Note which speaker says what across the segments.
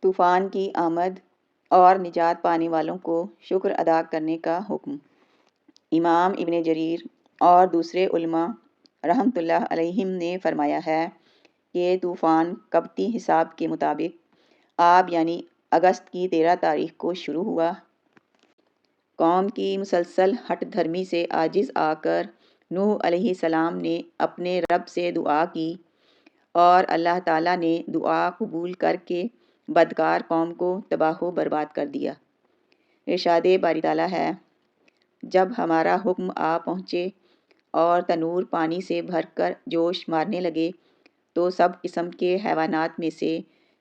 Speaker 1: طوفان کی آمد اور نجات پانے والوں کو شکر ادا کرنے کا حکم۔ امام ابن جریر اور دوسرے علماء رحمۃ اللہ علیہم نے فرمایا ہے کہ طوفان قبطی حساب کے مطابق آب یعنی اگست کی 13 تاریخ کو شروع ہوا۔ قوم کی مسلسل ہٹ دھرمی سے عاجز آ کر نوح علیہ السلام نے اپنے رب سے دعا کی اور اللہ تعالیٰ نے دعا قبول کر کے بدکار قوم کو تباہ و برباد کر دیا۔ ارشاد باری تعالیٰ ہے، جب ہمارا حکم آ پہنچے اور تنور پانی سے بھر کر جوش مارنے لگے تو سب قسم کے حیوانات میں سے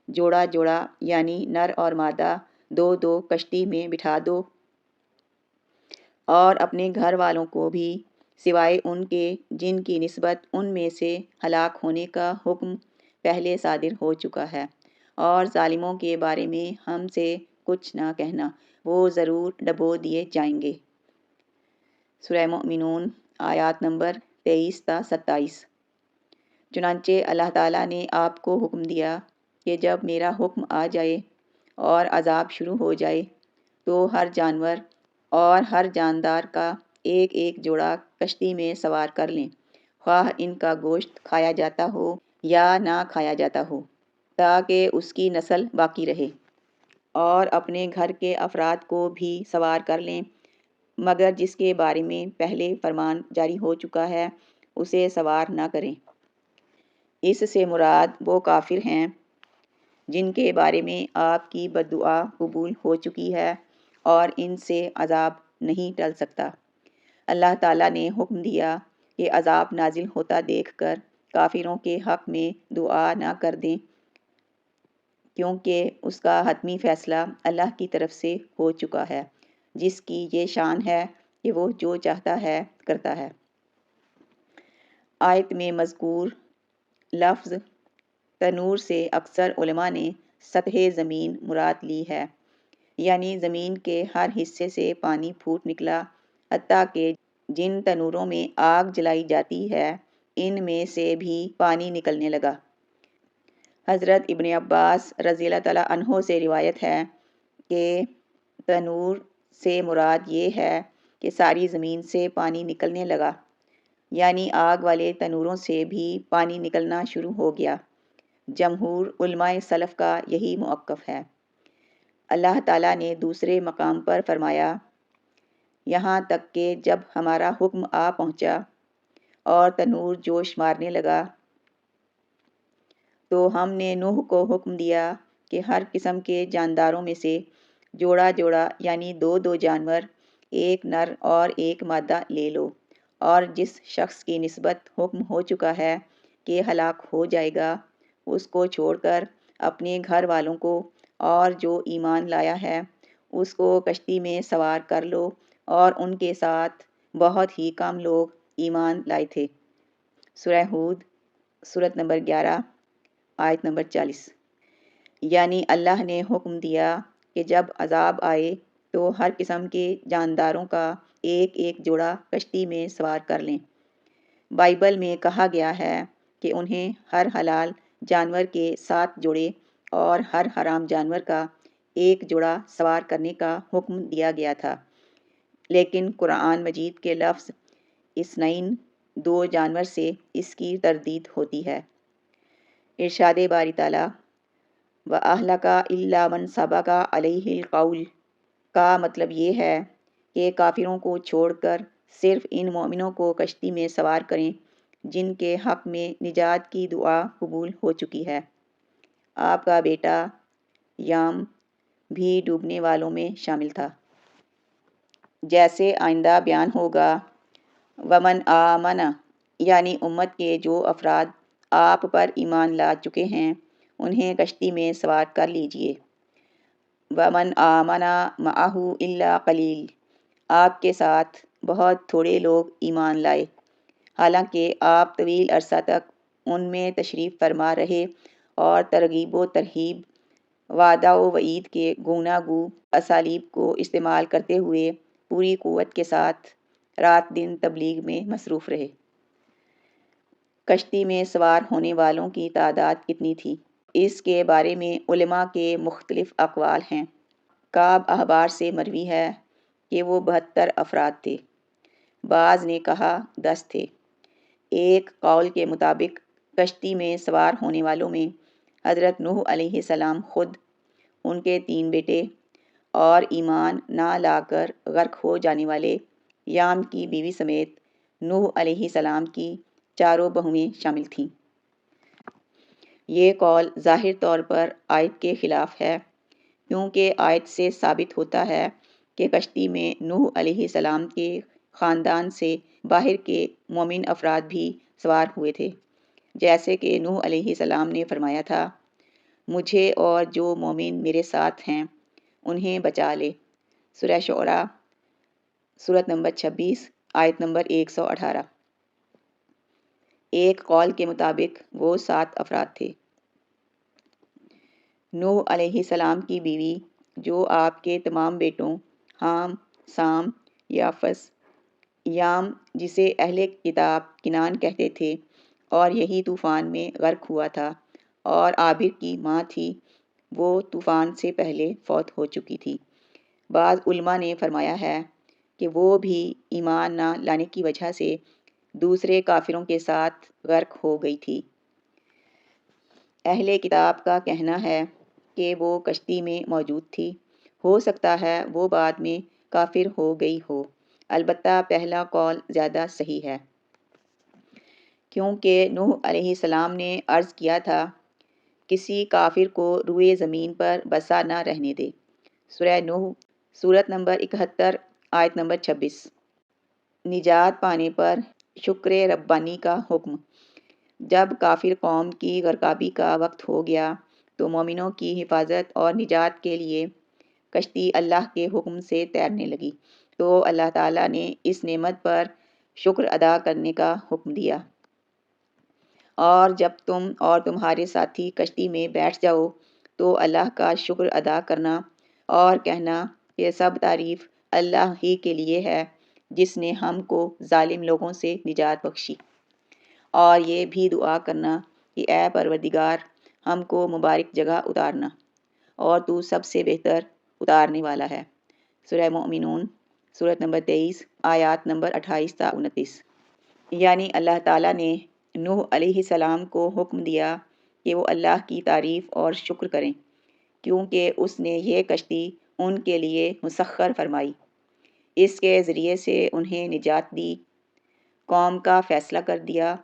Speaker 1: جوڑا جوڑا یعنی نر اور مادہ دو دو کشتی میں بٹھا دو، اور اپنے گھر والوں کو بھی سوائے ان کے جن کی نسبت ان میں سے ہلاک ہونے کا حکم پہلے صادر ہو چکا ہے، اور ظالموں کے بارے میں ہم سے کچھ نہ کہنا، وہ ضرور ڈبو دیے جائیں گے۔ سورہ مومنون آیات نمبر 23 تا 27۔ چنانچہ اللہ تعالیٰ نے آپ کو حکم دیا کہ جب میرا حکم آ جائے اور عذاب شروع ہو جائے تو ہر جانور اور ہر جاندار کا ایک ایک جوڑا کشتی میں سوار کر لیں، خواہ ان کا گوشت کھایا جاتا ہو یا نہ کھایا جاتا ہو، تاکہ اس کی نسل باقی رہے، اور اپنے گھر کے افراد کو بھی سوار کر لیں، مگر جس کے بارے میں پہلے فرمان جاری ہو چکا ہے اسے سوار نہ کریں۔ اس سے مراد وہ کافر ہیں جن کے بارے میں آپ کی بددعا قبول ہو چکی ہے اور ان سے عذاب نہیں ٹل سکتا۔ اللہ تعالیٰ نے حکم دیا کہ عذاب نازل ہوتا دیکھ کر کافروں کے حق میں دعا نہ کر دیں، کیونکہ اس کا حتمی فیصلہ اللہ کی طرف سے ہو چکا ہے، جس کی یہ شان ہے کہ وہ جو چاہتا ہے کرتا ہے۔ آیت میں مذکور لفظ تنور سے اکثر علماء نے سطح زمین مراد لی ہے، یعنی زمین کے ہر حصے سے پانی پھوٹ نکلا، حتیٰ کہ جن تنوروں میں آگ جلائی جاتی ہے ان میں سے بھی پانی نکلنے لگا۔ حضرت ابن عباس رضی اللہ تعالیٰ عنہ سے روایت ہے کہ تنور سے مراد یہ ہے کہ ساری زمین سے پانی نکلنے لگا، یعنی آگ والے تنوروں سے بھی پانی نکلنا شروع ہو گیا۔ جمہور علماء سلف کا یہی موقف ہے۔ اللہ تعالیٰ نے دوسرے مقام پر فرمایا، یہاں تک کہ جب ہمارا حکم آ پہنچا اور تنور جوش مارنے لگا تو ہم نے نوح کو حکم دیا کہ ہر قسم کے جانداروں میں سے جوڑا جوڑا یعنی دو دو جانور، ایک نر اور ایک مادہ لے لو، اور جس شخص کی نسبت حکم ہو چکا ہے کہ ہلاک ہو جائے گا اس کو چھوڑ کر اپنے گھر والوں کو اور جو ایمان لایا ہے اس کو کشتی میں سوار کر لو، اور ان کے ساتھ بہت ہی کم لوگ ایمان لائے تھے۔ سورہ ہود سورت نمبر 11 آیت نمبر 40۔ یعنی اللہ نے حکم دیا کہ جب عذاب آئے تو ہر قسم کے جانداروں کا ایک ایک جوڑا کشتی میں سوار کر لیں۔ بائبل میں کہا گیا ہے کہ انہیں ہر حلال جانور کے 7 جوڑے اور ہر حرام جانور کا ایک جوڑا سوار کرنے کا حکم دیا گیا تھا، لیکن قرآن مجید کے لفظ اثنین 2 جانور سے اس کی تردید ہوتی ہے۔ ارشاد باری تعالیٰ وَأَهْلَكَ إِلَّا مَنْ سَبَقَ عَلَيْهِ الْقَوْلُ کا مطلب یہ ہے کہ کافروں کو چھوڑ کر صرف ان مومنوں کو کشتی میں سوار کریں جن کے حق میں نجات کی دعا قبول ہو چکی ہے۔ آپ کا بیٹا یام بھی ڈوبنے والوں میں شامل تھا، جیسے آئندہ بیان ہوگا۔ ومن آمن یعنی امت کے جو افراد آپ پر ایمان لا چکے ہیں انہیں کشتی میں سوار کر لیجئے۔ ومن آمن معہ الا قلیل، آپ کے ساتھ بہت تھوڑے لوگ ایمان لائے، حالانکہ آپ طویل عرصہ تک ان میں تشریف فرما رہے اور ترغیب و ترہیب، وعدہ و وعید کے گوناگو اسالیب کو استعمال کرتے ہوئے پوری قوت کے ساتھ رات دن تبلیغ میں مصروف رہے۔ کشتی میں سوار ہونے والوں کی تعداد کتنی تھی؟ اس کے بارے میں علماء کے مختلف اقوال ہیں۔ کعب احبار سے مروی ہے کہ وہ 72 افراد تھے، بعض نے کہا 10 تھے۔ ایک قول کے مطابق کشتی میں سوار ہونے والوں میں حضرت نوح علیہ السلام خود، ان کے 3 بیٹے اور ایمان نہ لا کر غرق ہو جانے والے یام کی بیوی سمیت نوح علیہ السلام کی 4 بہویں شامل تھیں۔ یہ قول ظاہر طور پر آیت کے خلاف ہے، کیونکہ آیت سے ثابت ہوتا ہے کہ کشتی میں نوح علیہ السلام کے خاندان سے باہر کے مومن افراد بھی سوار ہوئے تھے، جیسے کہ نوح علیہ السلام نے فرمایا تھا، مجھے اور جو مومن میرے ساتھ ہیں انہیں بچا لے۔ سورہ شعراء سورت نمبر 26 آیت نمبر 118۔ ایک قول کے مطابق وہ 7 افراد تھے۔ نوح علیہ السلام کی بیوی جو آپ کے تمام بیٹوں حام، سام، یافس، یام جسے اہل کتاب کنعان کہتے تھے اور یہی طوفان میں غرق ہوا تھا، اور عابر کی ماں تھی، وہ طوفان سے پہلے فوت ہو چکی تھی۔ بعض علماء نے فرمایا ہے کہ وہ بھی ایمان نہ لانے کی وجہ سے دوسرے کافروں کے ساتھ غرق ہو گئی تھی۔ اہل کتاب کا کہنا ہے کہ وہ کشتی میں موجود تھی، ہو سکتا ہے وہ بعد میں کافر ہو گئی ہو، البتہ پہلا قول زیادہ صحیح ہے، کیونکہ نوح علیہ السلام نے عرض کیا تھا، کسی کافر کو روئے زمین پر بسا نہ رہنے دے۔ سورہ نوح سورت نمبر 71 آیت نمبر 26۔ نجات پانے پر شکر ربانی کا حکم۔ جب کافر قوم کی غرقابی کا وقت ہو گیا تو مومنوں کی حفاظت اور نجات کے لیے کشتی اللہ کے حکم سے تیرنے لگی، تو اللہ تعالیٰ نے اس نعمت پر شکر ادا کرنے کا حکم دیا۔ اور جب تم اور تمہارے ساتھی کشتی میں بیٹھ جاؤ تو اللہ کا شکر ادا کرنا اور کہنا کہ سب تعریف اللہ ہی کے لیے ہے، جس نے ہم کو ظالم لوگوں سے نجات بخشی، اور یہ بھی دعا کرنا کہ اے پروردگار ہم کو مبارک جگہ اتارنا، اور تو سب سے بہتر اتارنے والا ہے۔ سورہ مومنون سورت نمبر 23 آیات نمبر 28 تا 29۔ یعنی اللہ تعالیٰ نے نوح علیہ السلام کو حکم دیا کہ وہ اللہ کی تعریف اور شکر کریں، کیونکہ اس نے یہ کشتی ان کے لیے مسخر فرمائی، اس کے ذریعے سے انہیں نجات دی، قوم کا فیصلہ کر دیا،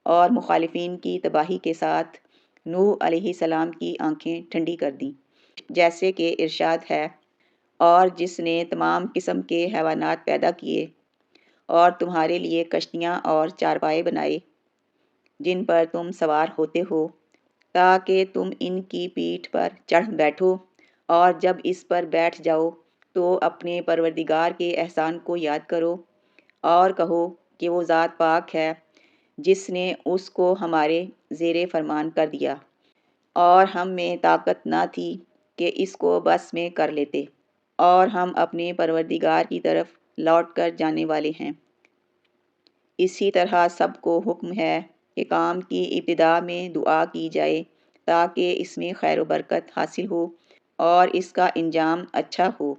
Speaker 1: اور مخالفین کی تباہی کے ساتھ نوح علیہ السلام کی آنکھیں ٹھنڈی کر دیں، جیسے کہ ارشاد ہے، اور جس نے تمام قسم کے حیوانات پیدا کیے اور تمہارے لیے کشتیاں اور چارپائے بنائے جن پر تم سوار ہوتے ہو، تاکہ تم ان کی پیٹھ پر چڑھ بیٹھو، اور جب اس پر بیٹھ جاؤ تو اپنے پروردگار کے احسان کو یاد کرو اور کہو کہ وہ ذات پاک ہے جس نے اس کو ہمارے زیر فرمان کر دیا، اور ہم میں طاقت نہ تھی کہ اس کو بس میں کر لیتے، اور ہم اپنے پروردگار کی طرف لوٹ کر جانے والے ہیں۔ اسی طرح سب کو حکم ہے کہ کام کی ابتدا میں دعا کی جائے تاکہ اس میں خیر و برکت حاصل ہو اور اس کا انجام اچھا ہو،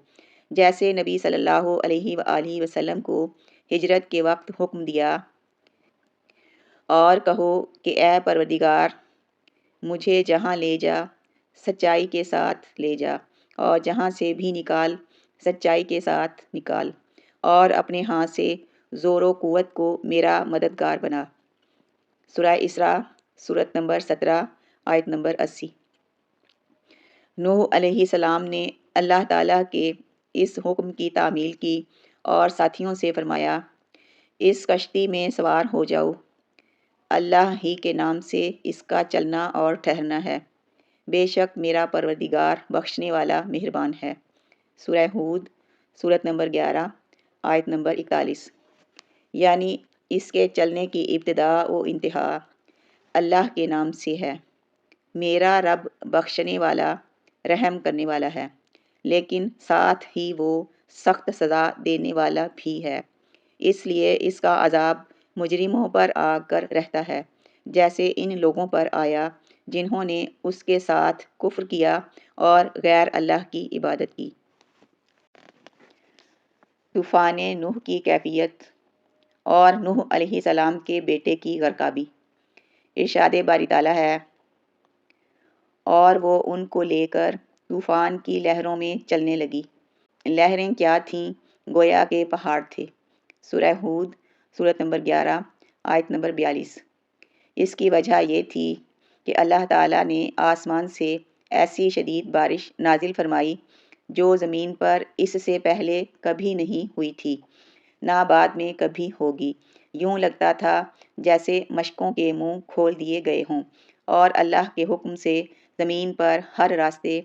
Speaker 1: جیسے نبی صلی اللہ علیہ وآلہ وسلم کو ہجرت کے وقت حکم دیا، اور کہو کہ اے پروردگار مجھے جہاں لے جا سچائی کے ساتھ لے جا، اور جہاں سے بھی نکال سچائی کے ساتھ نکال، اور اپنے ہاں سے زور و قوت کو میرا مددگار بنا۔ سورہ اسراء سورت نمبر 17 آیت نمبر 80۔ نوح علیہ السلام نے اللہ تعالیٰ کے اس حکم کی تعمیل کی اور ساتھیوں سے فرمایا، اس کشتی میں سوار ہو جاؤ، اللہ ہی کے نام سے اس کا چلنا اور ٹھہرنا ہے، بے شک میرا پروردگار بخشنے والا مہربان ہے۔ سورہ ہود سورت نمبر 11 آیت نمبر 41۔ یعنی اس کے چلنے کی ابتدا و انتہا اللہ کے نام سے ہے۔ میرا رب بخشنے والا رحم کرنے والا ہے، لیکن ساتھ ہی وہ سخت سزا دینے والا بھی ہے، اس لیے اس کا عذاب مجرموں پر آ کر رہتا ہے، جیسے ان لوگوں پر آیا جنہوں نے اس کے ساتھ کفر کیا اور غیر اللہ کی عبادت کی۔ طوفان نوح کی کیفیت اور نوح علیہ السلام کے بیٹے کی غرقابی۔ ارشاد باری تعالیٰ ہے، اور وہ ان کو لے کر طوفان کی لہروں میں چلنے لگی۔ لہریں کیا تھیں؟ گویا کے پہاڑ تھے۔ سورہ ہود، سورت نمبر 11، آیت نمبر 42۔ اس کی وجہ یہ تھی کہ اللہ تعالیٰ نے آسمان سے ایسی شدید بارش نازل فرمائی جو زمین پر اس سے پہلے کبھی نہیں ہوئی تھی، نہ بعد میں کبھی ہوگی۔ یوں لگتا تھا جیسے مشکوں کے منہ کھول دیے گئے ہوں، اور اللہ کے حکم سے زمین پر ہر راستے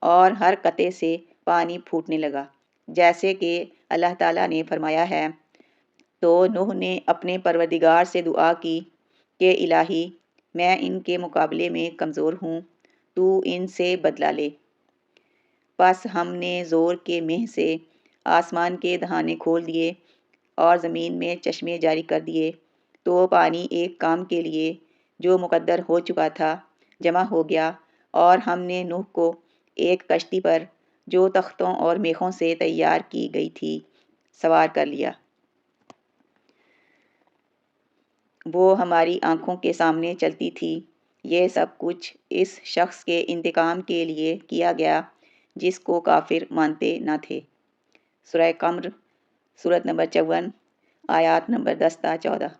Speaker 1: اور ہر قطعے سے پانی پھوٹنے لگا، جیسے کہ اللہ تعالیٰ نے فرمایا ہے۔ تو نوح نے اپنے پروردگار سے دعا کی کہ الہی، میں ان کے مقابلے میں کمزور ہوں، تو ان سے بدلہ لے۔ پس ہم نے زور کے مہ سے آسمان کے دہانے کھول دیے اور زمین میں چشمے جاری کر دیے، تو پانی ایک کام کے لیے جو مقدر ہو چکا تھا جمع ہو گیا، اور ہم نے نوح کو ایک کشتی پر جو تختوں اور میخوں سے تیار کی گئی تھی سوار کر لیا۔ وہ ہماری آنکھوں کے سامنے چلتی تھی۔ یہ سب کچھ اس شخص کے انتقام کے لیے کیا گیا جس کو کافر مانتے نہ تھے۔ سورہ قمر، سورت نمبر 54، آیات نمبر 10 تا 14۔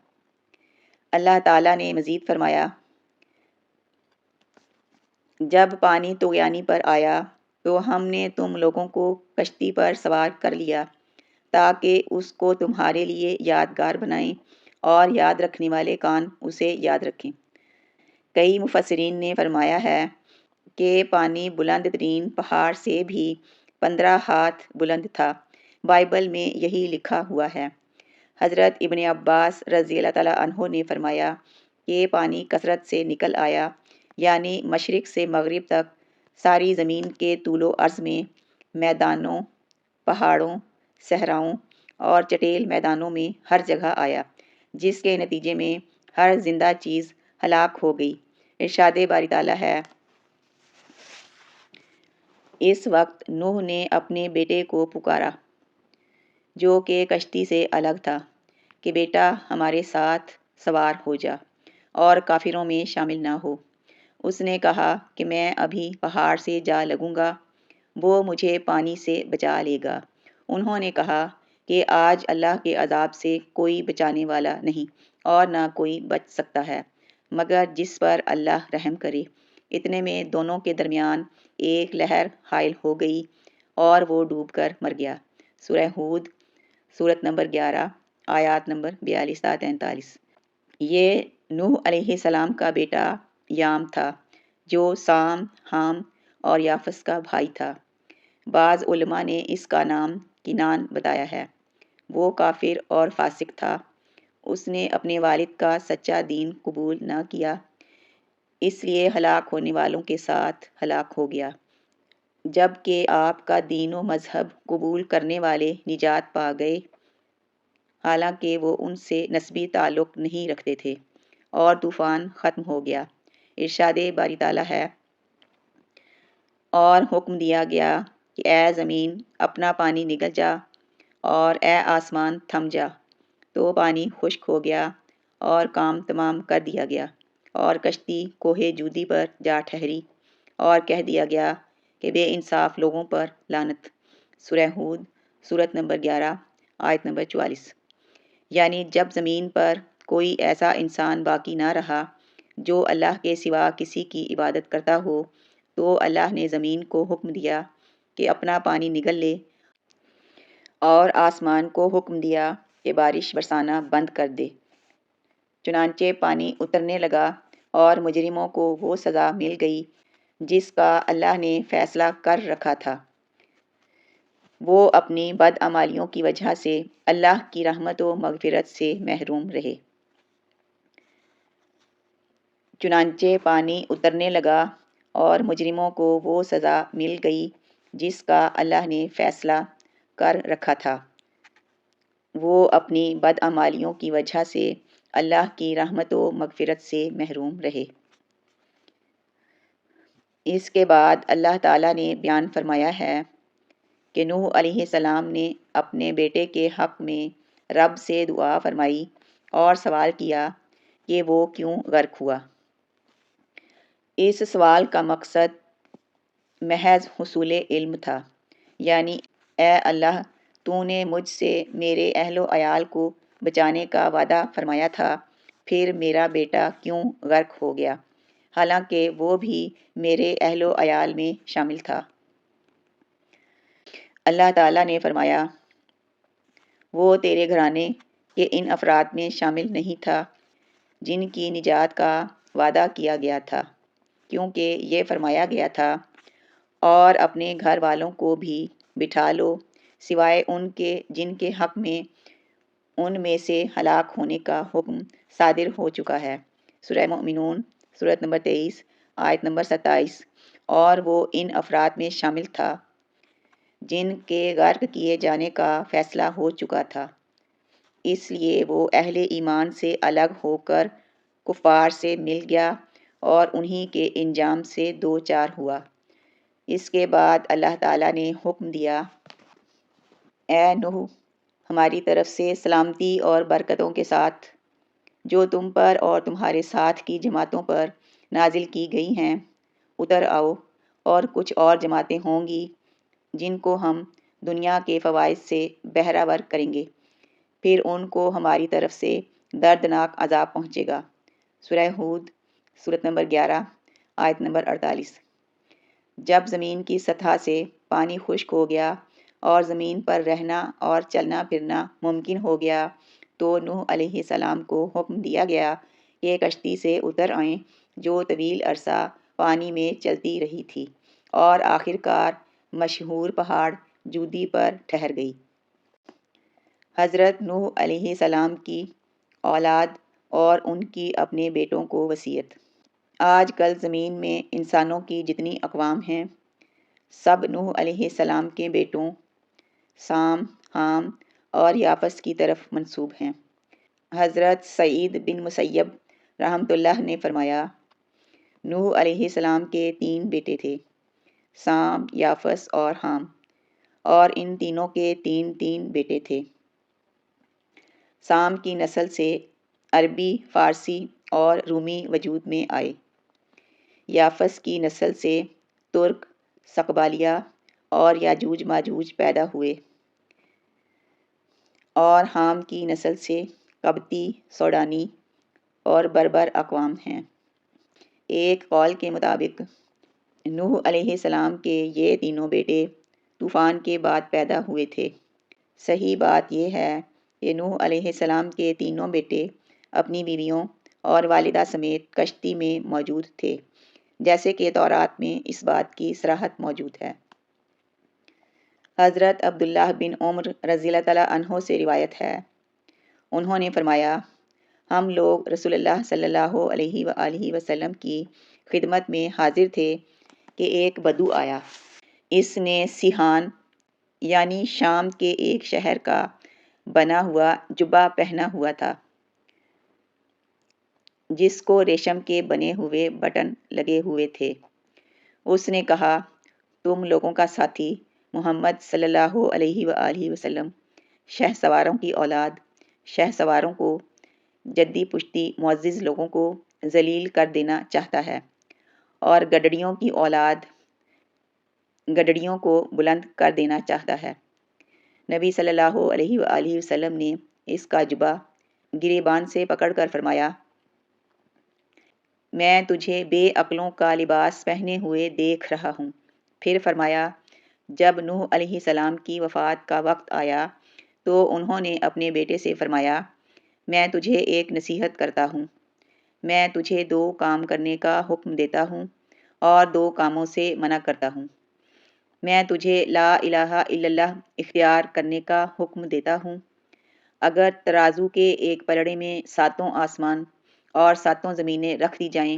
Speaker 1: اللہ تعالیٰ نے مزید فرمایا، جب پانی طغیانی پر آیا تو ہم نے تم لوگوں کو کشتی پر سوار کر لیا تاکہ اس کو تمہارے لیے یادگار بنائیں اور یاد رکھنے والے کان اسے یاد رکھیں۔ کئی مفسرین نے فرمایا ہے کہ پانی بلند ترین پہاڑ سے بھی 15 ہاتھ بلند تھا۔ بائبل میں یہی لکھا ہوا ہے۔ حضرت ابن عباس رضی اللہ تعالیٰ عنہ نے فرمایا کہ پانی کثرت سے نکل آیا، یعنی مشرق سے مغرب تک ساری زمین کے طول و عرض میں، میدانوں، پہاڑوں، صحراؤں اور چٹیل میدانوں میں ہر جگہ آیا، جس کے نتیجے میں ہر زندہ چیز ہلاک ہو گئی۔ ارشاد باری تعالیٰ ہے، اس وقت نوح نے اپنے بیٹے کو پکارا جو کہ کشتی سے الگ تھا کہ بیٹا ہمارے ساتھ سوار ہو جا اور کافروں میں شامل نہ ہو۔ اس نے کہا کہ میں ابھی پہاڑ سے جا لگوں گا، وہ مجھے پانی سے بچا لے گا۔ انہوں نے کہا کہ آج اللہ کے عذاب سے کوئی بچانے والا نہیں اور نہ کوئی بچ سکتا ہے مگر جس پر اللہ رحم کرے۔ اتنے میں دونوں کے درمیان ایک لہر حائل ہو گئی اور وہ ڈوب کر مر گیا۔ سورہ ہود، سورت نمبر 11، آیات نمبر 42 تا 43۔ یہ نوح علیہ السلام کا بیٹا یام تھا جو سام، حام اور یافس کا بھائی تھا۔ بعض علماء نے اس کا نام کنان بتایا ہے۔ وہ کافر اور فاسق تھا۔ اس نے اپنے والد کا سچا دین قبول نہ کیا، اس لیے ہلاک ہونے والوں کے ساتھ ہلاک ہو گیا، جبکہ آپ کا دین و مذہب قبول کرنے والے نجات پا گئے، حالانکہ وہ ان سے نسبی تعلق نہیں رکھتے تھے، اور طوفان ختم ہو گیا۔ ارشاد باری تعالیٰ ہے، اور حکم دیا گیا کہ اے زمین اپنا پانی نگل جا اور اے آسمان تھم جا، تو پانی خشک ہو گیا اور کام تمام کر دیا گیا، اور کشتی کوہ جودی پر جا ٹھہری، اور کہہ دیا گیا کہ بے انصاف لوگوں پر لعنت۔ سورہ ہود، سورت نمبر 11، آیت نمبر 44۔ یعنی جب زمین پر کوئی ایسا انسان باقی نہ رہا جو اللہ کے سوا کسی کی عبادت کرتا ہو، تو اللہ نے زمین کو حکم دیا کہ اپنا پانی نگل لے، اور آسمان کو حکم دیا کہ بارش برسانا بند کر دے۔ چنانچہ پانی اترنے لگا اور مجرموں کو وہ سزا مل گئی جس کا اللہ نے فیصلہ کر رکھا تھا۔ وہ اپنی بدعمالیوں کی وجہ سے اللہ کی رحمت و مغفرت سے محروم رہے۔ چنانچہ پانی اترنے لگا اور مجرموں کو وہ سزا مل گئی جس کا اللہ نے فیصلہ کر رکھا تھا۔ وہ اپنی بدعمالیوں کی وجہ سے اللہ کی رحمت و مغفرت سے محروم رہے۔ اس کے بعد اللہ تعالیٰ نے بیان فرمایا ہے کہ نوح علیہ السلام نے اپنے بیٹے کے حق میں رب سے دعا فرمائی اور سوال کیا کہ وہ کیوں غرق ہوا۔ اس سوال کا مقصد محض حصول علم تھا، یعنی اے اللہ، تو نے مجھ سے میرے اہل و عیال کو بچانے کا وعدہ فرمایا تھا، پھر میرا بیٹا کیوں غرق ہو گیا، حالانکہ وہ بھی میرے اہل و عیال میں شامل تھا۔ اللہ تعالیٰ نے فرمایا، وہ تیرے گھرانے کے ان افراد میں شامل نہیں تھا جن کی نجات کا وعدہ کیا گیا تھا، کیونکہ یہ فرمایا گیا تھا اور اپنے گھر والوں کو بھی بٹھا لو سوائے ان کے جن کے حق میں ان میں سے ہلاک ہونے کا حکم صادر ہو چکا ہے۔ سورہ مومنون سورۃ نمبر 23 آیت نمبر 27۔ اور وہ ان افراد میں شامل تھا جن کے غرق کیے جانے کا فیصلہ ہو چکا تھا، اس لیے وہ اہل ایمان سے الگ ہو کر کفار سے مل گیا اور انہی کے انجام سے دو چار ہوا۔ اس کے بعد اللہ تعالیٰ نے حکم دیا، اے نوح، ہماری طرف سے سلامتی اور برکتوں کے ساتھ جو تم پر اور تمہارے ساتھ کی جماعتوں پر نازل کی گئی ہیں اتر آؤ، اور کچھ اور جماعتیں ہوں گی جن کو ہم دنیا کے فوائد سے بہرہ ور کریں گے، پھر ان کو ہماری طرف سے دردناک عذاب پہنچے گا۔ سورہ ہود سورۃ نمبر 11 آیت نمبر 48۔ جب زمین کی سطح سے پانی خشک ہو گیا اور زمین پر رہنا اور چلنا پھرنا ممکن ہو گیا تو نوح علیہ السلام کو حکم دیا گیا کہ کشتی سے اتر آئیں جو طویل عرصہ پانی میں چلتی رہی تھی اور آخر کار مشہور پہاڑ جودی پر ٹھہر گئی۔ حضرت نوح علیہ السلام کی اولاد اور ان کی اپنے بیٹوں کو وصیت۔ آج کل زمین میں انسانوں کی جتنی اقوام ہیں سب نوح علیہ السلام کے بیٹوں سام، حام اور یافس کی طرف منسوب ہیں۔ حضرت سعید بن مسیب رحمۃ اللہ نے فرمایا، نوح علیہ السلام کے 3 بیٹے تھے، سام، یافس اور حام، اور ان تینوں کے 3 بیٹے تھے۔ سام کی نسل سے عربی، فارسی اور رومی وجود میں آئے۔ یافس کی نسل سے ترک، سقبالیہ اور یاجوج ماجوج پیدا ہوئے، اور حام کی نسل سے قبطی، سوڈانی اور بربر اقوام ہیں۔ ایک قول کے مطابق نوح علیہ السلام کے یہ تینوں بیٹے طوفان کے بعد پیدا ہوئے تھے۔ صحیح بات یہ ہے کہ نوح علیہ السلام کے تینوں بیٹے اپنی بیویوں اور والدہ سمیت کشتی میں موجود تھے، جیسے کہ تورات میں اس بات کی صراحت موجود ہے۔ حضرت عبداللہ بن عمر رضی اللہ تعالیٰ عنہ سے روایت ہے، انہوں نے فرمایا، ہم لوگ رسول اللہ صلی اللہ علیہ وآلہ وسلم کی خدمت میں حاضر تھے کہ ایک بدو آیا۔ اس نے سیحان یعنی شام کے ایک شہر کا بنا ہوا جبہ پہنا ہوا تھا جس کو ریشم کے بنے ہوئے بٹن لگے ہوئے تھے۔ اس نے کہا، تم لوگوں کا ساتھی محمد صلی اللہ علیہ وآلہ وسلم شہ سواروں کی اولاد، شہ سواروں کو، جدی پشتی معزز لوگوں کو ذلیل کر دینا چاہتا ہے، اور گڈڑیوں کی اولاد گڈڑیوں کو بلند کر دینا چاہتا ہے۔ نبی صلی اللہ علیہ وآلہ وسلم نے اس کا جبہ گریبان سے پکڑ کر فرمایا، میں تجھے بے عقلوں کا لباس پہنے ہوئے دیکھ رہا ہوں۔ پھر فرمایا، جب نوح علیہ السلام کی وفات کا وقت آیا تو انہوں نے اپنے بیٹے سے فرمایا، میں تجھے ایک نصیحت کرتا ہوں، میں تجھے 2 کام کرنے کا حکم دیتا ہوں اور 2 کاموں سے منع کرتا ہوں۔ میں تجھے لا الہ الا اللہ اختیار کرنے کا حکم دیتا ہوں۔ اگر ترازو کے ایک پلڑے میں 7 آسمان اور 7 زمینیں رکھ دی جائیں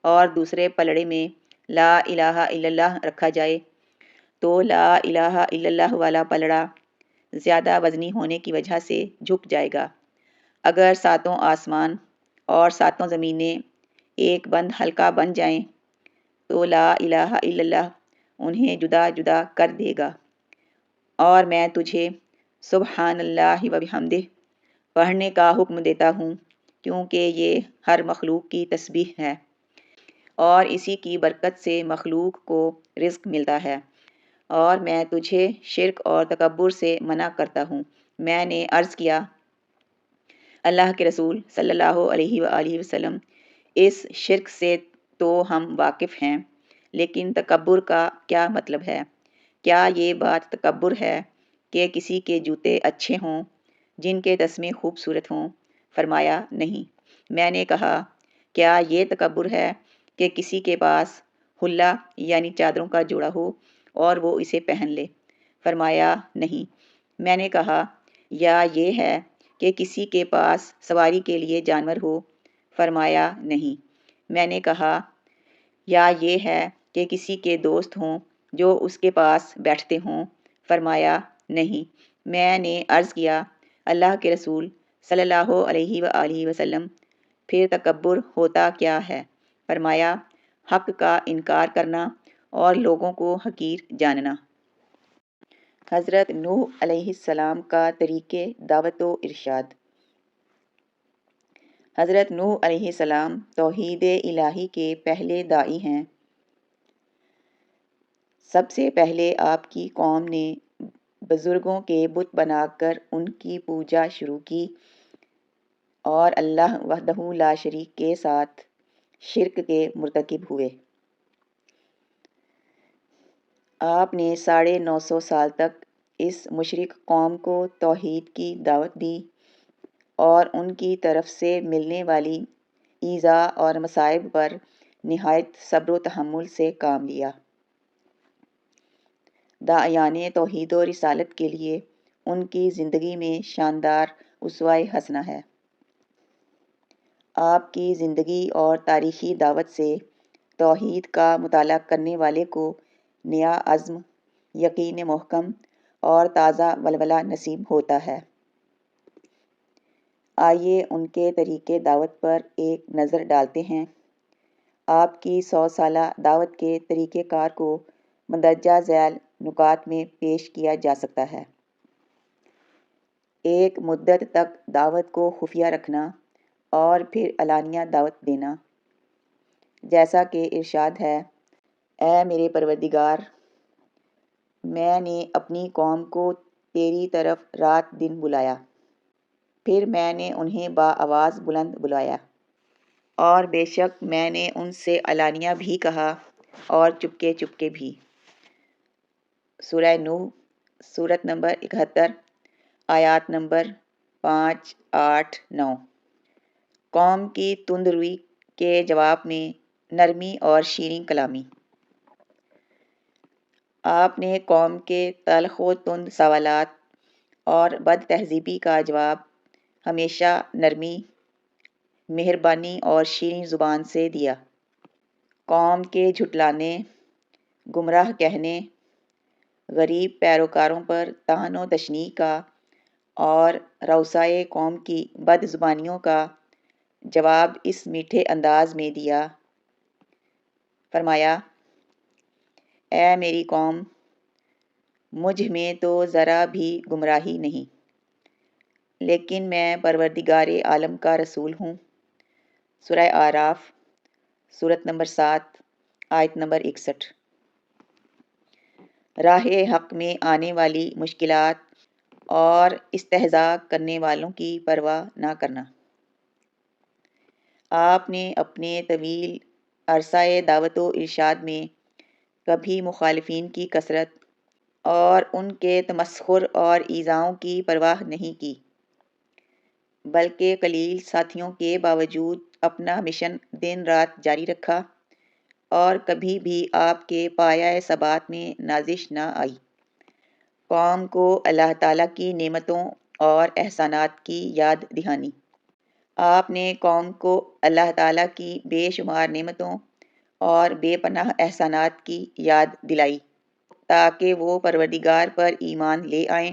Speaker 1: اور دوسرے پلڑے میں لا الہ الا اللہ رکھا جائے تو لا الہ الا اللہ والا پلڑا زیادہ وزنی ہونے کی وجہ سے جھک جائے گا۔ اگر 7 آسمان اور 7 زمینیں ایک بند ہلکا بن جائیں تو لا الہ الا اللہ انہیں جدا جدا کر دے گا۔ اور میں تجھے سبحان اللہ و بحمدہ پڑھنے کا حکم دیتا ہوں، کیونکہ یہ ہر مخلوق کی تسبیح ہے اور اسی کی برکت سے مخلوق کو رزق ملتا ہے۔ اور میں تجھے شرک اور تکبر سے منع کرتا ہوں۔ میں نے عرض کیا، اللہ کے رسول صلی اللہ علیہ وآلہ وسلم، اس شرک سے تو ہم واقف ہیں، لیکن تکبر کا کیا مطلب ہے؟ کیا یہ بات تکبر ہے کہ کسی کے جوتے اچھے ہوں، جن کے تسمے خوبصورت ہوں؟ فرمایا نہیں۔ میں نے کہا، کیا یہ تکبر ہے کہ کسی کے پاس حلہ یعنی چادروں کا جوڑا ہو اور وہ اسے پہن لے؟ فرمایا نہیں۔ میں نے کہا، یا یہ ہے کہ کسی کے پاس سواری کے لیے جانور ہو؟ فرمایا نہیں۔ میں نے کہا، یا یہ ہے کہ کسی کے دوست ہوں جو اس کے پاس بیٹھتے ہوں؟ فرمایا نہیں۔ میں نے عرض کیا، اللہ کے رسول صلی اللہ علیہ وآلہ وسلم، پھر تکبر ہوتا کیا ہے؟ فرمایا، حق کا انکار کرنا اور لوگوں کو حقیر جاننا۔ حضرت نوح علیہ السلام کا طریقِ دعوت و ارشاد۔ حضرت نوح علیہ السلام توحید الہی کے پہلے داعی ہیں۔ سب سے پہلے آپ کی قوم نے بزرگوں کے بت بنا کر ان کی پوجا شروع کی اور اللہ وحدہ لا شریک کے ساتھ شرک کے مرتکب ہوئے۔ آپ نے 950 سال تک اس مشرک قوم کو توحید کی دعوت دی اور ان کی طرف سے ملنے والی ایذا اور مصائب پر نہایت صبر و تحمل سے کام لیا۔ داعیان توحید و رسالت کے لیے ان کی زندگی میں شاندار اسوہ حسنہ ہے۔ آپ کی زندگی اور تاریخی دعوت سے توحید کا مطالعہ کرنے والے کو نیا عزم، یقین محکم اور تازہ ولولہ نصیب ہوتا ہے۔ آئیے ان کے طریقِ دعوت پر ایک نظر ڈالتے ہیں۔ آپ کی 100 سالہ دعوت کے طریقۂ کار کو مندرجہ ذیل نکات میں پیش کیا جا سکتا ہے۔ ایک مدت تک دعوت کو خفیہ رکھنا اور پھر علانیہ دعوت دینا۔ جیسا کہ ارشاد ہے، اے میرے پروردگار، میں نے اپنی قوم کو تیری طرف رات دن بلایا، پھر میں نے انہیں بآواز بلند بلایا، اور بے شک میں نے ان سے علانیہ بھی کہا اور چپکے چپکے بھی۔ سورہ نوح، سورت نمبر 71، آیات نمبر 5، 8، 9۔ قوم کی تند روی کے جواب میں نرمی اور شیریں کلامی۔ آپ نے قوم کے تلخ و تند سوالات اور بد تہذیبی کا جواب ہمیشہ نرمی، مہربانی اور شیریں زبان سے دیا۔ قوم کے جھٹلانے، گمراہ کہنے، غریب پیروکاروں پر طعن و تشنیع کا اور رؤسائے قوم کی بد زبانیوں کا جواب اس میٹھے انداز میں دیا۔ فرمایا، اے میری قوم، مجھ میں تو ذرا بھی گمراہی نہیں، لیکن میں پروردگار عالم کا رسول ہوں۔ سورہ اعراف، سورت نمبر 7، آیت نمبر 61۔ راہ حق میں آنے والی مشکلات اور استہزاء کرنے والوں کی پرواہ نہ کرنا۔ آپ نے اپنے طویل عرصۂ دعوت و ارشاد میں کبھی مخالفین کی کثرت اور ان کے تمسخر اور ایذاؤں کی پرواہ نہیں کی، بلکہ قلیل ساتھیوں کے باوجود اپنا مشن دن رات جاری رکھا اور کبھی بھی آپ کے پایۂ ثبات میں نازش نہ آئی۔ قوم کو اللہ تعالیٰ کی نعمتوں اور احسانات کی یاد دہانی۔ آپ نے قوم کو اللہ تعالیٰ کی بے شمار نعمتوں اور بے پناہ احسانات کی یاد دلائی تاکہ وہ پروردگار پر ایمان لے آئیں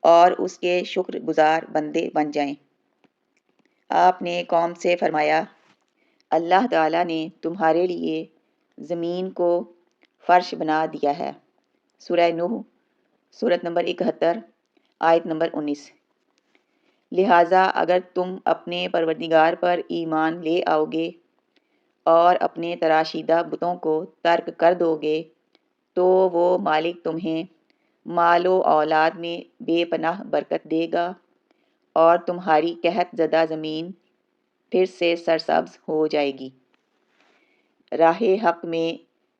Speaker 1: اور اس کے شکر گزار بندے بن جائیں۔ آپ نے قوم سے فرمایا، اللہ تعالیٰ نے تمہارے لیے زمین کو فرش بنا دیا ہے۔ سورہ نوح سورت نمبر 71 آیت نمبر 19۔ لہٰذا اگر تم اپنے پروردگار پر ایمان لے آؤ گے اور اپنے تراشیدہ بتوں کو ترک کر دو گے تو وہ مالک تمہیں مال و اولاد میں بے پناہ برکت دے گا اور تمہاری قحط زدہ زمین پھر سے سرسبز ہو جائے گی۔ راہ حق میں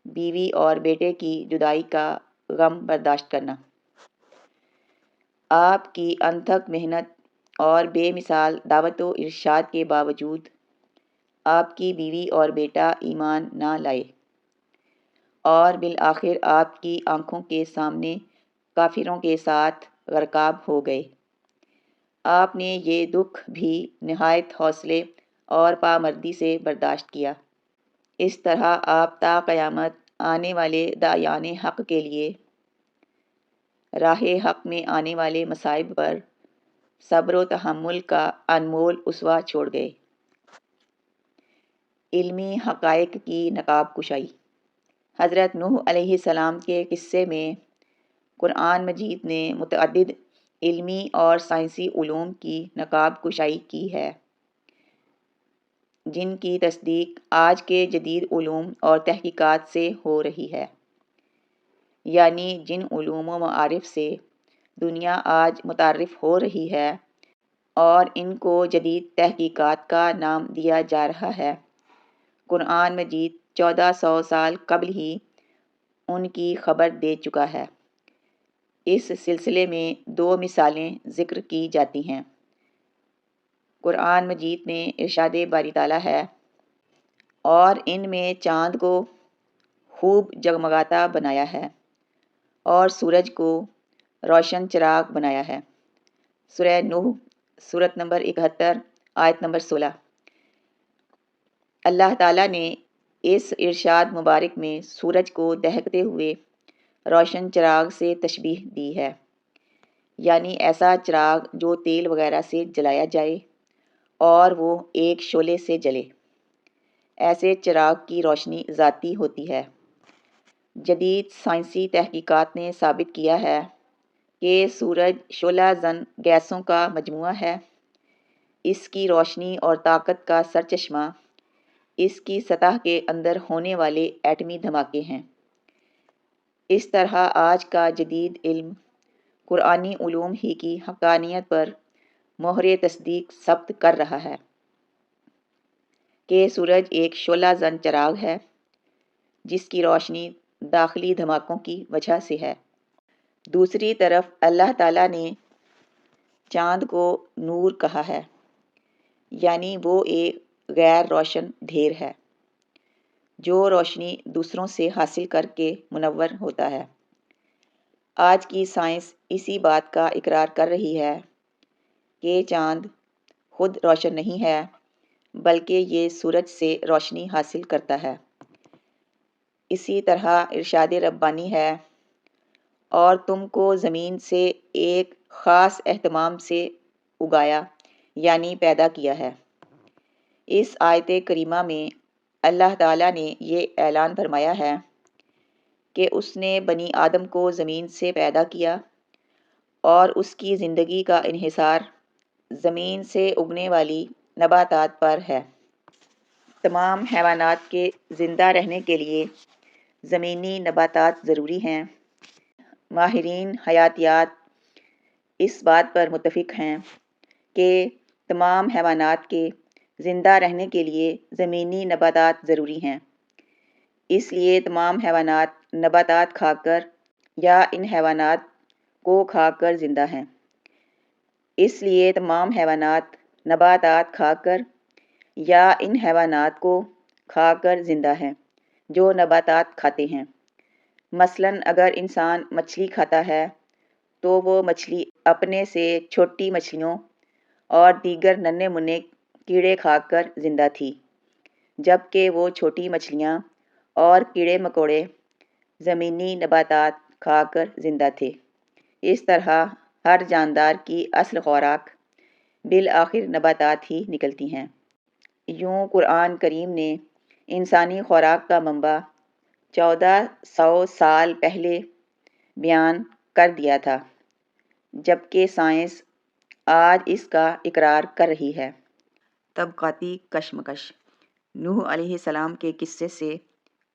Speaker 1: بیوی اور بیٹے کی جدائی کا غم برداشت کرنا۔ آپ کی انتھک محنت اور بے مثال دعوت و ارشاد کے باوجود آپ کی بیوی اور بیٹا ایمان نہ لائے اور بالآخر آپ کی آنکھوں کے سامنے کافروں کے ساتھ غرقاب ہو گئے۔ آپ نے یہ دکھ بھی نہایت حوصلے اور پامردی سے برداشت کیا۔ اس طرح آپ تا قیامت آنے والے داعیان حق کے لیے راہ حق میں آنے والے مصائب پر صبر و تحمل کا انمول اسوہ چھوڑ گئے۔ علمی حقائق کی نقاب کشائی۔ حضرت نوح علیہ السلام کے قصے میں قرآن مجید نے متعدد علمی اور سائنسی علوم کی نقاب کشائی کی ہے، جن کی تصدیق آج کے جدید علوم اور تحقیقات سے ہو رہی ہے، یعنی جن علوم و معارف سے دنیا آج متعارف ہو رہی ہے اور ان کو جدید تحقیقات کا نام دیا جا رہا ہے، قرآن مجید 1400 سال قبل ہی ان کی خبر دے چکا ہے۔ اس سلسلے میں 2 مثالیں ذکر کی جاتی ہیں۔ قرآن مجید میں ارشاد باری تعالیٰ ہے، اور ان میں چاند کو خوب جگمگاتا بنایا ہے اور سورج کو روشن چراغ بنایا ہے۔ سورہ نوح سورت نمبر 71 آیت نمبر 16۔ اللہ تعالیٰ نے اس ارشاد مبارک میں سورج کو دہکتے ہوئے روشن چراغ سے تشبیہ دی ہے، یعنی ایسا چراغ جو تیل وغیرہ سے جلایا جائے اور وہ ایک شعلے سے جلے۔ ایسے چراغ کی روشنی ذاتی ہوتی ہے۔ جدید سائنسی تحقیقات نے ثابت کیا ہے کہ سورج شعلہ زن گیسوں کا مجموعہ ہے۔ اس کی روشنی اور طاقت کا سرچشمہ اس کی سطح کے اندر ہونے والے ایٹمی دھماکے ہیں۔ اس طرح آج کا جدید علم قرآنی علوم ہی کی حقانیت پر مہر تصدیق ثبت کر رہا ہے کہ سورج ایک شعلہ زن چراغ ہے جس کی روشنی داخلی دھماکوں کی وجہ سے ہے۔ دوسری طرف اللہ تعالیٰ نے چاند کو نور کہا ہے، یعنی وہ ایک غیر روشن ڈھیر ہے جو روشنی دوسروں سے حاصل کر کے منور ہوتا ہے۔ آج کی سائنس اسی بات کا اقرار کر رہی ہے کہ چاند خود روشن نہیں ہے بلکہ یہ سورج سے روشنی حاصل کرتا ہے۔ اسی طرح ارشاد ربانی ہے، اور تم کو زمین سے ایک خاص اہتمام سے اگایا یعنی پیدا کیا ہے۔ اس آیت کریمہ میں اللہ تعالیٰ نے یہ اعلان فرمایا ہے کہ اس نے بنی آدم کو زمین سے پیدا کیا اور اس کی زندگی کا انحصار زمین سے اگنے والی نباتات پر ہے۔ تمام حیوانات کے زندہ رہنے کے لیے زمینی نباتات ضروری ہیں۔ ماہرین حیاتیات اس بات پر متفق ہیں کہ تمام حیوانات کے زندہ رہنے کے لیے زمینی نباتات ضروری ہیں، اس لیے تمام حیوانات نباتات کھا کر یا ان حیوانات کو کھا کر زندہ ہیں۔ اس لیے تمام حیوانات نباتات کھا کر یا ان حیوانات کو کھا کر زندہ ہیں جو نباتات کھاتے ہیں۔ مثلاً اگر انسان مچھلی کھاتا ہے تو وہ مچھلی اپنے سے چھوٹی مچھلیوں اور دیگر ننھے منھے کیڑے کھا کر زندہ تھی، جبکہ وہ چھوٹی مچھلیاں اور کیڑے مکوڑے زمینی نباتات کھا کر زندہ تھے۔ اس طرح ہر جاندار کی اصل خوراک بالآخر نباتات ہی نکلتی ہیں۔ یوں قرآن کریم نے انسانی خوراک کا منبع 1400 سال پہلے بیان کر دیا تھا، جبکہ سائنس آج اس کا اقرار کر رہی ہے۔ طبقاتی کشمکش۔ نوح علیہ السلام کے قصے سے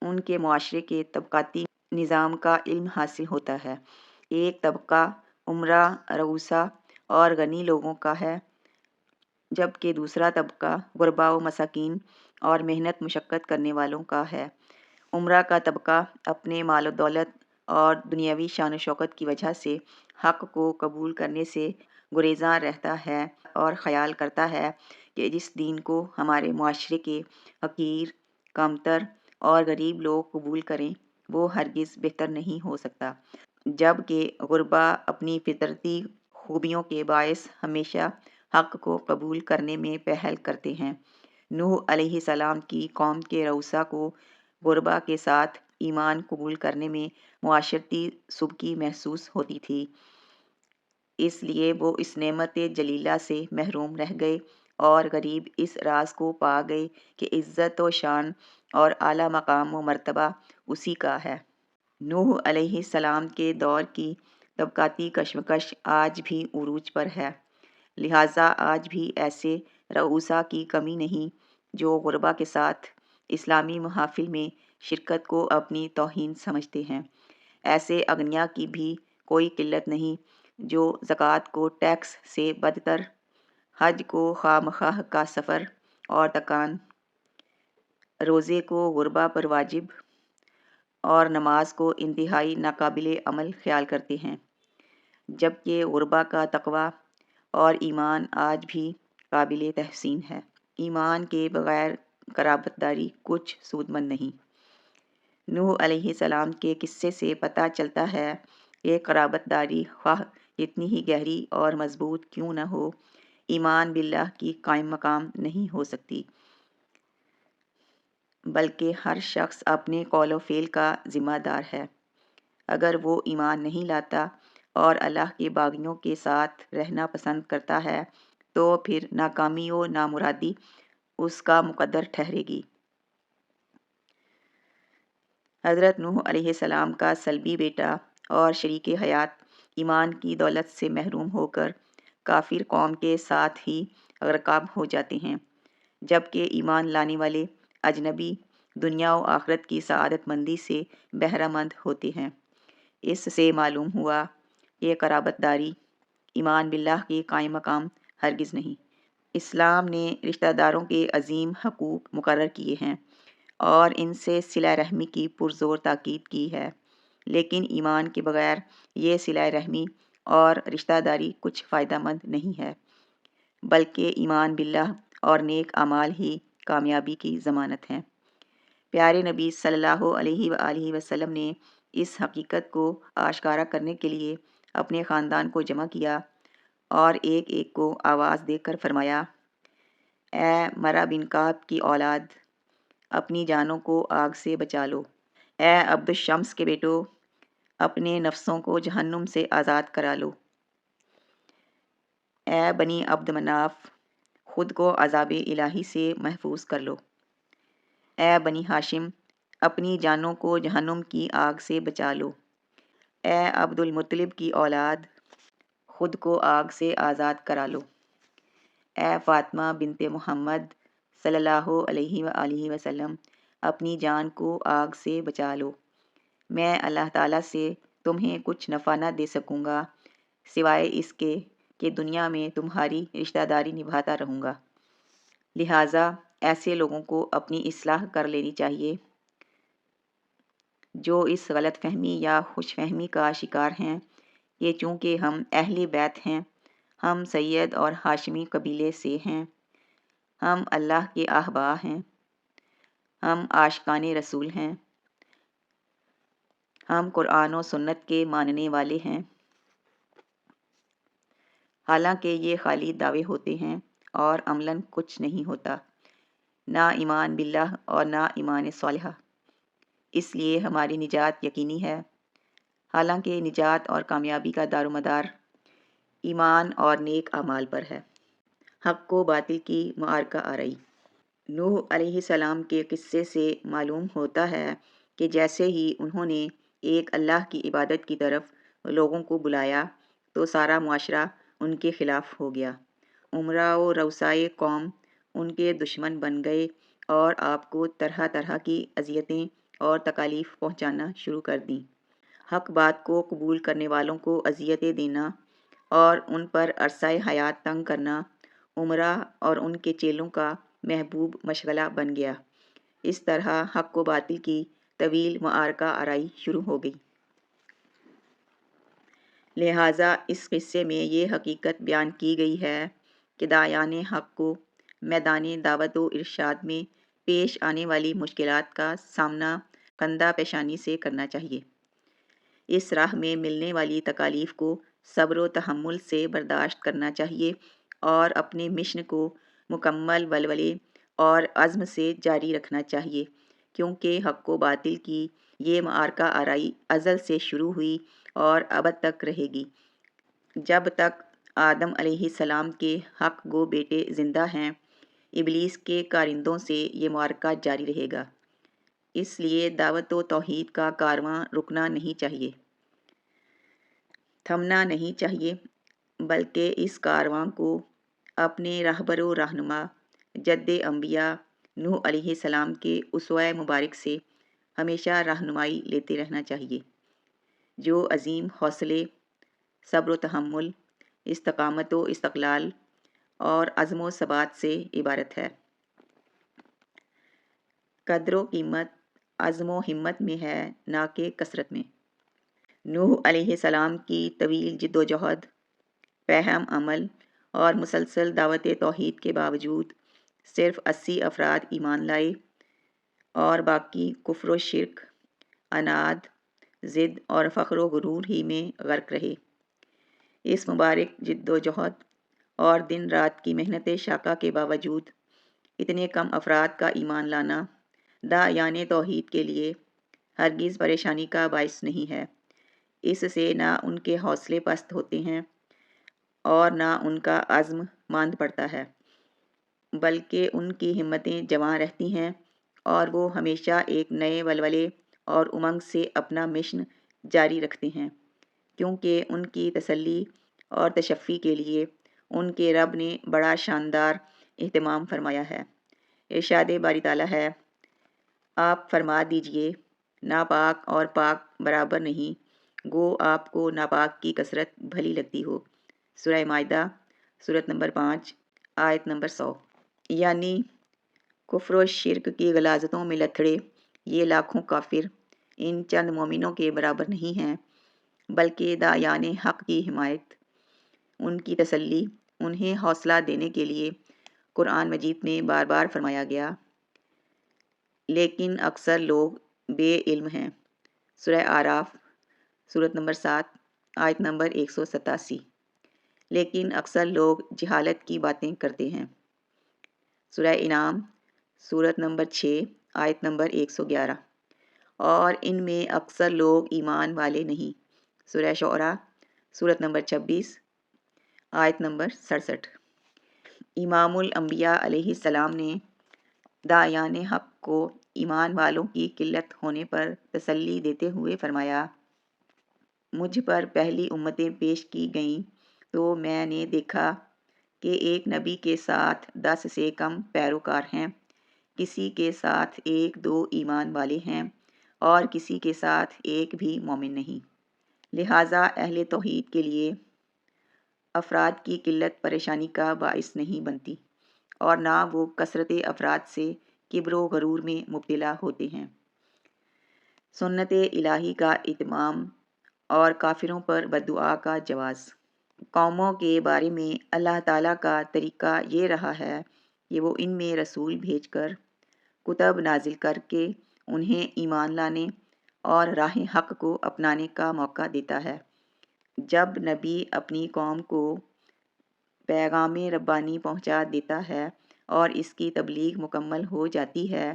Speaker 1: ان کے معاشرے کے طبقاتی نظام کا علم حاصل ہوتا ہے۔ ایک طبقہ امرا، رؤسا اور غنی لوگوں کا ہے، جبکہ دوسرا طبقہ غربا و مساکین اور محنت مشقت کرنے والوں کا ہے۔ امرا کا طبقہ اپنے مال و دولت اور دنیاوی شان و شوکت کی وجہ سے حق کو قبول کرنے سے گریزاں رہتا ہے اور خیال کرتا ہے کہ جس دین کو ہمارے معاشرے کے حقیر، کمتر اور غریب لوگ قبول کریں وہ ہرگز بہتر نہیں ہو سکتا، جبکہ غربا اپنی فطرتی خوبیوں کے باعث ہمیشہ حق کو قبول کرنے میں پہل کرتے ہیں۔ نوح علیہ السلام کی قوم کے رؤسا کو غربا کے ساتھ ایمان قبول کرنے میں معاشرتی سبکی محسوس ہوتی تھی، اس لیے وہ اس نعمت جلیلہ سے محروم رہ گئے اور غریب اس راز کو پا گئے کہ عزت و شان اور اعلیٰ مقام و مرتبہ اسی کا ہے۔ نوح علیہ السلام کے دور کی طبقاتی کشمکش آج بھی عروج پر ہے، لہٰذا آج بھی ایسے رؤسا کی کمی نہیں جو غربا کے ساتھ اسلامی محافل میں شرکت کو اپنی توہین سمجھتے ہیں۔ ایسے اغنیا کی بھی کوئی قلت نہیں جو زکوٰۃ کو ٹیکس سے بدتر، حج کو خواہ مخواہ کا سفر اور تکان، روزے کو غربا پر واجب اور نماز کو انتہائی ناقابل عمل خیال کرتے ہیں، جبکہ غربا کا تقویٰ اور ایمان آج بھی قابل تحسین ہے۔ ایمان کے بغیر قرابت داری کچھ سود مند نہیں۔ نوح علیہ السلام کے قصے سے پتہ چلتا ہے کہ قرابت داری خواہ کتنی ہی گہری اور مضبوط کیوں نہ ہو، ایمان باللہ کی قائم مقام نہیں ہو سکتی، بلکہ ہر شخص اپنے قول و فعل کا ذمہ دار ہے۔ اگر وہ ایمان نہیں لاتا اور اللہ کے باغیوں کے ساتھ رہنا پسند کرتا ہے تو پھر ناکامی و نامرادی اس کا مقدر ٹھہرے گی۔ حضرت نوح علیہ السلام کا سلبی بیٹا اور شریک حیات ایمان کی دولت سے محروم ہو کر کافر قوم کے ساتھ ہی غرقاب ہو جاتے ہیں، جبکہ ایمان لانے والے اجنبی دنیا و آخرت کی سعادت مندی سے بہرہ مند ہوتے ہیں۔ اس سے معلوم ہوا کہ قرابت داری ایمان باللہ کے قائم مقام ہرگز نہیں۔ اسلام نے رشتہ داروں کے عظیم حقوق مقرر کیے ہیں اور ان سے صلہ رحمی کی پرزور تاکید کی ہے، لیکن ایمان کے بغیر یہ صلہ رحمی اور رشتہ داری کچھ فائدہ مند نہیں ہے، بلکہ ایمان باللہ اور نیک اعمال ہی کامیابی کی ضمانت ہیں۔ پیارے نبی صلی اللہ علیہ وآلہ وسلم نے اس حقیقت کو آشکارا کرنے کے لیے اپنے خاندان کو جمع کیا اور ایک ایک کو آواز دے کر فرمایا: اے مرہ بن کعب کی اولاد، اپنی جانوں کو آگ سے بچا لو۔ اے عبد الشمس کے بیٹو، اپنے نفسوں کو جہنم سے آزاد کرا لو۔ اے بنی عبد مناف، خود کو عذاب الہی سے محفوظ کر لو۔ اے بنی ہاشم، اپنی جانوں کو جہنم کی آگ سے بچا لو۔ اے عبد المطلب کی اولاد، خود کو آگ سے آزاد کرا لو۔ اے فاطمہ بنت محمد صلی اللہ علیہ وآلہ وسلم، اپنی جان کو آگ سے بچا لو۔ میں اللہ تعالیٰ سے تمہیں کچھ نفع نہ دے سکوں گا سوائے اس کے کہ دنیا میں تمہاری رشتہ داری نبھاتا رہوں گا، لہٰذا ایسے لوگوں کو اپنی اصلاح کر لینی چاہیے جو اس غلط فہمی یا خوش فہمی کا شکار ہیں کہ چونکہ ہم اہل بیت ہیں، ہم سید اور ہاشمی قبیلے سے ہیں، ہم اللہ کے احباء ہیں، ہم عاشقان رسول ہیں، ہم قرآن و سنت کے ماننے والے ہیں، حالانکہ یہ خالی دعوے ہوتے ہیں اور عملاً کچھ نہیں ہوتا، نہ ایمان باللہ اور نہ ایمان صالحہ۔ اس لیے ہماری نجات یقینی ہے، حالانکہ نجات اور کامیابی کا دار و مدار ایمان اور نیک اعمال پر ہے۔ حق و باطل کی معرکہ آرائی۔ نوح علیہ السلام کے قصے سے معلوم ہوتا ہے کہ جیسے ہی انہوں نے ایک اللہ کی عبادت کی طرف لوگوں کو بلایا تو سارا معاشرہ ان کے خلاف ہو گیا۔ امراء و رؤسائے قوم ان کے دشمن بن گئے اور آپ کو طرح طرح کی اذیتیں اور تکالیف پہنچانا شروع کر دیں۔ حق بات کو قبول کرنے والوں کو اذیتیں دینا اور ان پر عرصۂ حیات تنگ کرنا امراء اور ان کے چیلوں کا محبوب مشغلہ بن گیا۔ اس طرح حق و باطل کی طویل معرکہ آرائی شروع ہو گئی۔ لہٰذا اس قصے میں یہ حقیقت بیان کی گئی ہے کہ داعیان حق کو میدان دعوت و ارشاد میں پیش آنے والی مشکلات کا سامنا کندہ پیشانی سے کرنا چاہیے۔ اس راہ میں ملنے والی تکالیف کو صبر و تحمل سے برداشت کرنا چاہیے اور اپنے مشن کو مکمل ولولے اور عزم سے جاری رکھنا چاہیے، کیونکہ حق و باطل کی یہ معرکہ آرائی ازل سے شروع ہوئی اور ابد تک رہے گی۔ جب تک آدم علیہ السلام کے حق گو بیٹے زندہ ہیں، ابلیس کے کارندوں سے یہ معرکہ جاری رہے گا۔ اس لیے دعوت و توحید کا کارواں رکنا نہیں چاہیے، تھمنا نہیں چاہیے، بلکہ اس کارواں کو اپنے رہبر و رہنما جد انبیاء نوح علیہ السلام کے اسوہ مبارک سے ہمیشہ رہنمائی لیتے رہنا چاہیے، جو عظیم حوصلے، صبر و تحمل، استقامت و استقلال اور عزم و ثبات سے عبارت ہے۔ قدر و قیمت عزم و ہمت میں ہے، نہ کہ کثرت میں۔ نوح علیہ السلام کی طویل جد و جہد، فہم عمل اور مسلسل دعوت توحید کے باوجود صرف 80 افراد ایمان لائے اور باقی کفر و شرک، عناد، ضد اور فخر و غرور ہی میں غرق رہے۔ اس مبارک جد و جہد اور دن رات کی محنت شاقہ کے باوجود اتنے کم افراد کا ایمان لانا داعیان توحید کے لیے ہرگز پریشانی کا باعث نہیں ہے۔ اس سے نہ ان کے حوصلے پست ہوتے ہیں اور نہ ان کا عزم ماند پڑتا ہے، بلکہ ان کی ہمتیں جواں رہتی ہیں اور وہ ہمیشہ ایک نئے ولولے اور امنگ سے اپنا مشن جاری رکھتے ہیں، کیونکہ ان کی تسلی اور تشفی کے لیے ان کے رب نے بڑا شاندار اہتمام فرمایا ہے۔ ارشاد باری تعالیٰ ہے، آپ فرما دیجئے ناپاک اور پاک برابر نہیں، گو آپ کو ناپاک کی کثرت بھلی لگتی ہو۔ سورہ مائدہ سورۃ نمبر 5 آیت نمبر 100۔ یعنی کفر و شرک کی غلاظتوں میں لتھڑے یہ لاکھوں کافر ان چند مومنوں کے برابر نہیں ہیں، بلکہ داعیان حق کی حمایت، ان کی تسلی، انہیں حوصلہ دینے کے لیے قرآن مجید میں بار بار فرمایا گیا، لیکن اکثر لوگ بے علم ہیں۔ سورہ اعراف سورۃ نمبر 7 آیت نمبر 187۔ لیکن اکثر لوگ جہالت کی باتیں کرتے ہیں۔ سورہ انعام سورۃ نمبر 6 آیت نمبر 111۔ اور ان میں اکثر لوگ ایمان والے نہیں۔ سورہ شعراء سورۃ نمبر 26 آیت نمبر 67۔ امام الانبیاء علیہ السلام نے داعیان حق کو ایمان والوں کی قلت ہونے پر تسلی دیتے ہوئے فرمایا، مجھ پر پہلی امتیں پیش کی گئیں تو میں نے دیکھا کہ ایک نبی کے ساتھ 10 سے کم پیروکار ہیں، کسی کے ساتھ 1-2 ایمان والے ہیں اور کسی کے ساتھ ایک بھی مومن نہیں۔ لہٰذا اہل توحید کے لیے افراد کی قلت پریشانی کا باعث نہیں بنتی اور نہ وہ کثرت افراد سے کبر و غرور میں مبتلا ہوتے ہیں۔ سنت الہی کا اتمام اور کافروں پر بددعا کا جواز۔ قوموں کے بارے میں اللہ تعالیٰ کا طریقہ یہ رہا ہے کہ وہ ان میں رسول بھیج کر، کتب نازل کر کے انہیں ایمان لانے اور راہ حق کو اپنانے کا موقع دیتا ہے۔ جب نبی اپنی قوم کو پیغام ربانی پہنچا دیتا ہے اور اس کی تبلیغ مکمل ہو جاتی ہے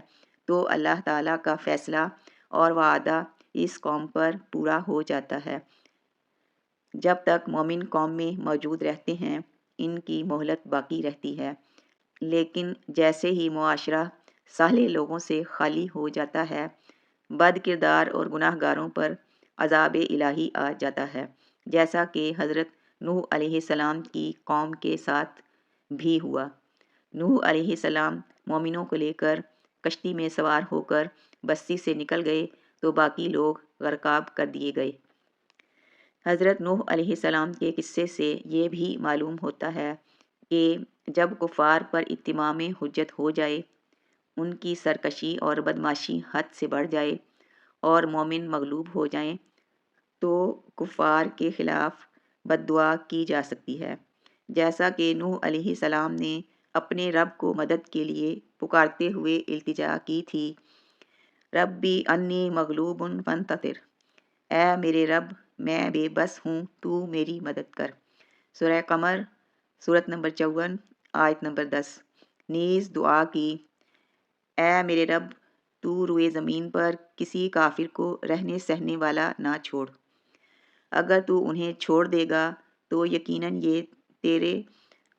Speaker 1: تو اللہ تعالیٰ کا فیصلہ اور وعدہ اس قوم پر پورا ہو جاتا ہے۔ جب تک مومن قوم میں موجود رہتے ہیں ان کی مہلت باقی رہتی ہے، لیکن جیسے ہی معاشرہ صالح لوگوں سے خالی ہو جاتا ہے بد کردار اور گناہ گاروں پر عذاب الہی آ جاتا ہے، جیسا کہ حضرت نوح علیہ السلام کی قوم کے ساتھ بھی ہوا۔ نوح علیہ السلام مومنوں کو لے کر کشتی میں سوار ہو کر بستی سے نکل گئے تو باقی لوگ غرقاب کر دیے گئے۔ حضرت نوح علیہ السلام کے قصے سے یہ بھی معلوم ہوتا ہے کہ جب کفار پر اتمام حجت ہو جائے، ان کی سرکشی اور بدمعاشی حد سے بڑھ جائے اور مومن مغلوب ہو جائیں تو کفار کے خلاف بد دعا کی جا سکتی ہے، جیسا کہ نوح علیہ السلام نے اپنے رب کو مدد کے لیے پکارتے ہوئے التجا کی تھی، ربی انی مغلوب فانتصر، اے میرے رب میں بے بس ہوں، تو میری مدد کر۔ سورہ قمر سورت نمبر 54 آیت نمبر 10۔ نیز دعا کی، اے میرے رب تو روئے زمین پر کسی کافر کو رہنے سہنے والا نہ چھوڑ، اگر تو انہیں چھوڑ دے گا تو یقیناً یہ تیرے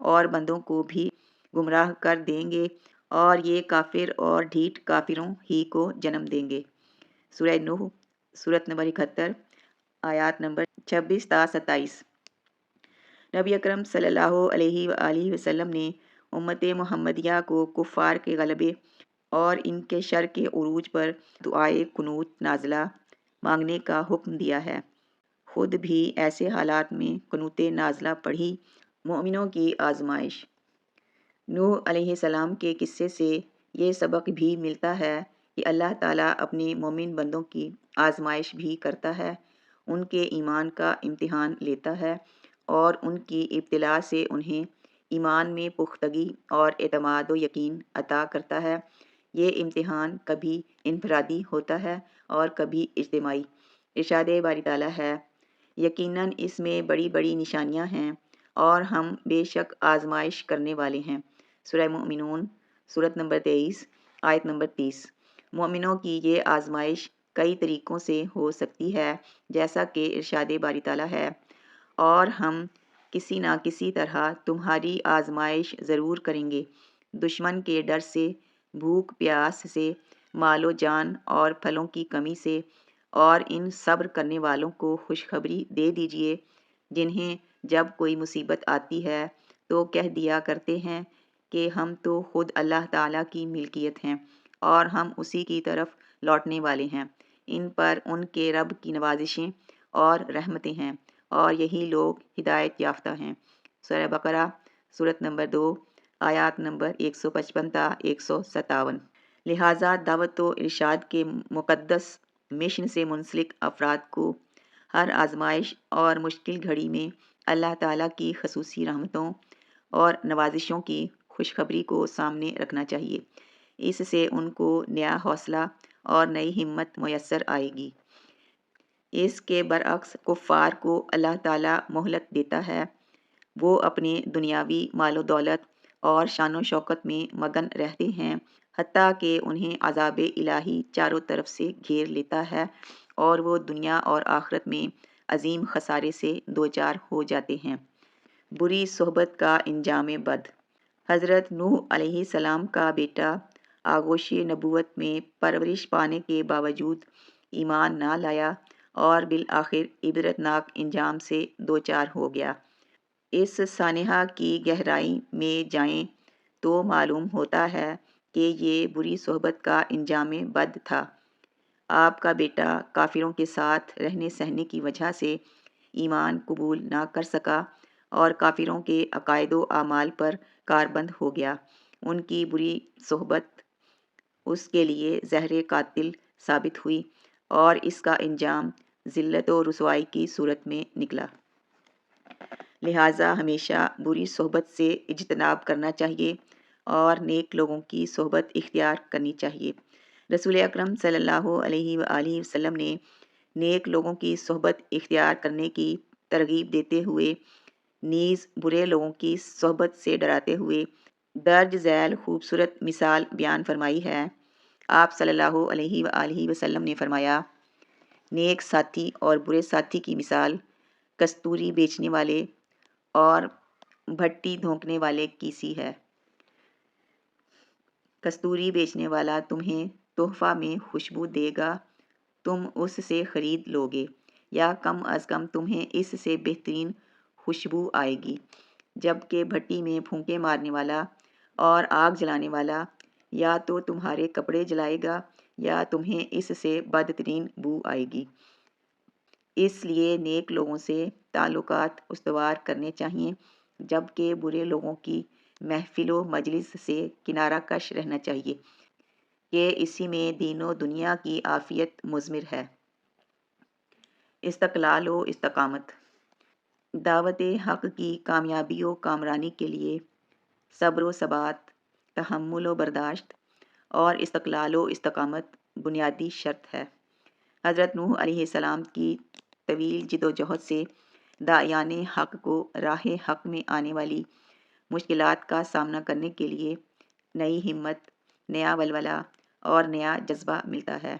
Speaker 1: اور بندوں کو بھی گمراہ کر دیں گے اور یہ کافر اور ڈھیٹ کافروں ہی کو جنم دیں گے۔ سورہ نوح سورت نمبر 71 آیات نمبر 26 تا 27۔ نبی اکرم صلی اللہ علیہ وآلہ وسلم نے امت محمدیہ کو کفار کے غلبے اور ان کے شر کے عروج پر دعائے قنوت نازلہ مانگنے کا حکم دیا ہے۔ خود بھی ایسے حالات میں قنوت نازلہ پڑھی۔ مومنوں کی آزمائش۔ نوح علیہ السلام کے قصے سے یہ سبق بھی ملتا ہے کہ اللہ تعالیٰ اپنے مومن بندوں کی آزمائش بھی کرتا ہے، ان کے ایمان کا امتحان لیتا ہے اور ان کی ابتلا سے انہیں ایمان میں پختگی اور اعتماد و یقین عطا کرتا ہے۔ یہ امتحان کبھی انفرادی ہوتا ہے اور کبھی اجتماعی۔ ارشاد باری تعالیٰ ہے، یقیناً اس میں بڑی بڑی نشانیاں ہیں اور ہم بے شک آزمائش کرنے والے ہیں۔ سورہ مومنون سورت نمبر 23 آیت نمبر 30۔ مومنوں کی یہ آزمائش کئی طریقوں سے ہو سکتی ہے، جیسا کہ ارشاد باری تعالیٰ ہے، اور ہم کسی نہ کسی طرح تمہاری آزمائش ضرور کریں گے، دشمن کے ڈر سے، بھوک پیاس سے، مال و جان اور پھلوں کی کمی سے، اور ان صبر کرنے والوں کو خوشخبری دے دیجئے جنہیں جب کوئی مصیبت آتی ہے تو کہہ دیا کرتے ہیں کہ ہم تو خود اللہ تعالیٰ کی ملکیت ہیں اور ہم اسی کی طرف لوٹنے والے ہیں، ان پر ان کے رب کی نوازشیں اور رحمتیں ہیں اور یہی لوگ ہدایت یافتہ ہیں۔ سورہ بقرہ سورت نمبر 2 آیات نمبر 155 تا 157۔ لہٰذا دعوت و ارشاد کے مقدس مشن سے منسلک افراد کو ہر آزمائش اور مشکل گھڑی میں اللہ تعالیٰ کی خصوصی رحمتوں اور نوازشوں کی خوشخبری کو سامنے رکھنا چاہیے، اس سے ان کو نیا حوصلہ اور نئی ہمت میسر آئے گی۔ اس کے برعکس کفار کو اللہ تعالیٰ مہلت دیتا ہے، وہ اپنے دنیاوی مال و دولت اور شان و شوکت میں مگن رہتے ہیں حتیٰ کہ انہیں عذاب الہی چاروں طرف سے گھیر لیتا ہے اور وہ دنیا اور آخرت میں عظیم خسارے سے دوچار ہو جاتے ہیں۔ بری صحبت کا انجام بد۔ حضرت نوح علیہ السلام کا بیٹا آغوش نبوت میں پرورش پانے کے باوجود ایمان نہ لایا اور بالآخر عبرتناک انجام سے دوچار ہو گیا۔ اس سانحہ کی گہرائی میں جائیں تو معلوم ہوتا ہے کہ یہ بری صحبت کا انجام بد تھا۔ آپ کا بیٹا کافروں کے ساتھ رہنے سہنے کی وجہ سے ایمان قبول نہ کر سکا اور کافروں کے عقائد و اعمال پر کاربند ہو گیا۔ ان کی بری صحبت اس کے لیے زہر قاتل ثابت ہوئی اور اس کا انجام ذلت و رسوائی کی صورت میں نکلا۔ لہٰذا ہمیشہ بری صحبت سے اجتناب کرنا چاہیے اور نیک لوگوں کی صحبت اختیار کرنی چاہیے۔ رسول اکرم صلی اللہ علیہ وآلہ وسلم نے نیک لوگوں کی صحبت اختیار کرنے کی ترغیب دیتے ہوئے نیز برے لوگوں کی صحبت سے ڈراتے ہوئے درج ذیل خوبصورت مثال بیان فرمائی ہے۔ آپ صلی اللہ علیہ وآلہ وسلم نے فرمایا، نیک ساتھی اور برے ساتھی کی مثال کستوری بیچنے والے اور بھٹی دھونکنے والے کی سی ہے۔ کستوری بیچنے والا تمہیں تحفہ میں خوشبو دے گا تم اس سے خرید لوگے، یا کم از کم تمہیں اس سے بہترین خوشبو آئے گی، جبکہ بھٹی میں پھونکے مارنے والا اور آگ جلانے والا یا تو تمہارے کپڑے جلائے گا یا تمہیں اس سے بدترین بو آئے گی۔ اس لیے نیک لوگوں سے تعلقات استوار کرنے چاہئیں، جبکہ برے لوگوں کی محفل و مجلس سے کنارہ کش رہنا چاہیے، کہ اسی میں دین و دنیا کی عافیت مضمر ہے۔ استقلال و استقامت۔ دعوت حق کی کامیابی و کامرانی کے لیے صبر و ثبات، تحمل و برداشت اور استقلال و استقامت بنیادی شرط ہے۔ حضرت نوح علیہ السلام کی طویل جد و جہد سے داعیان حق کو راہ حق میں آنے والی مشکلات کا سامنا کرنے کے لیے نئی ہمت، نیا ولولہ اور نیا جذبہ ملتا ہے۔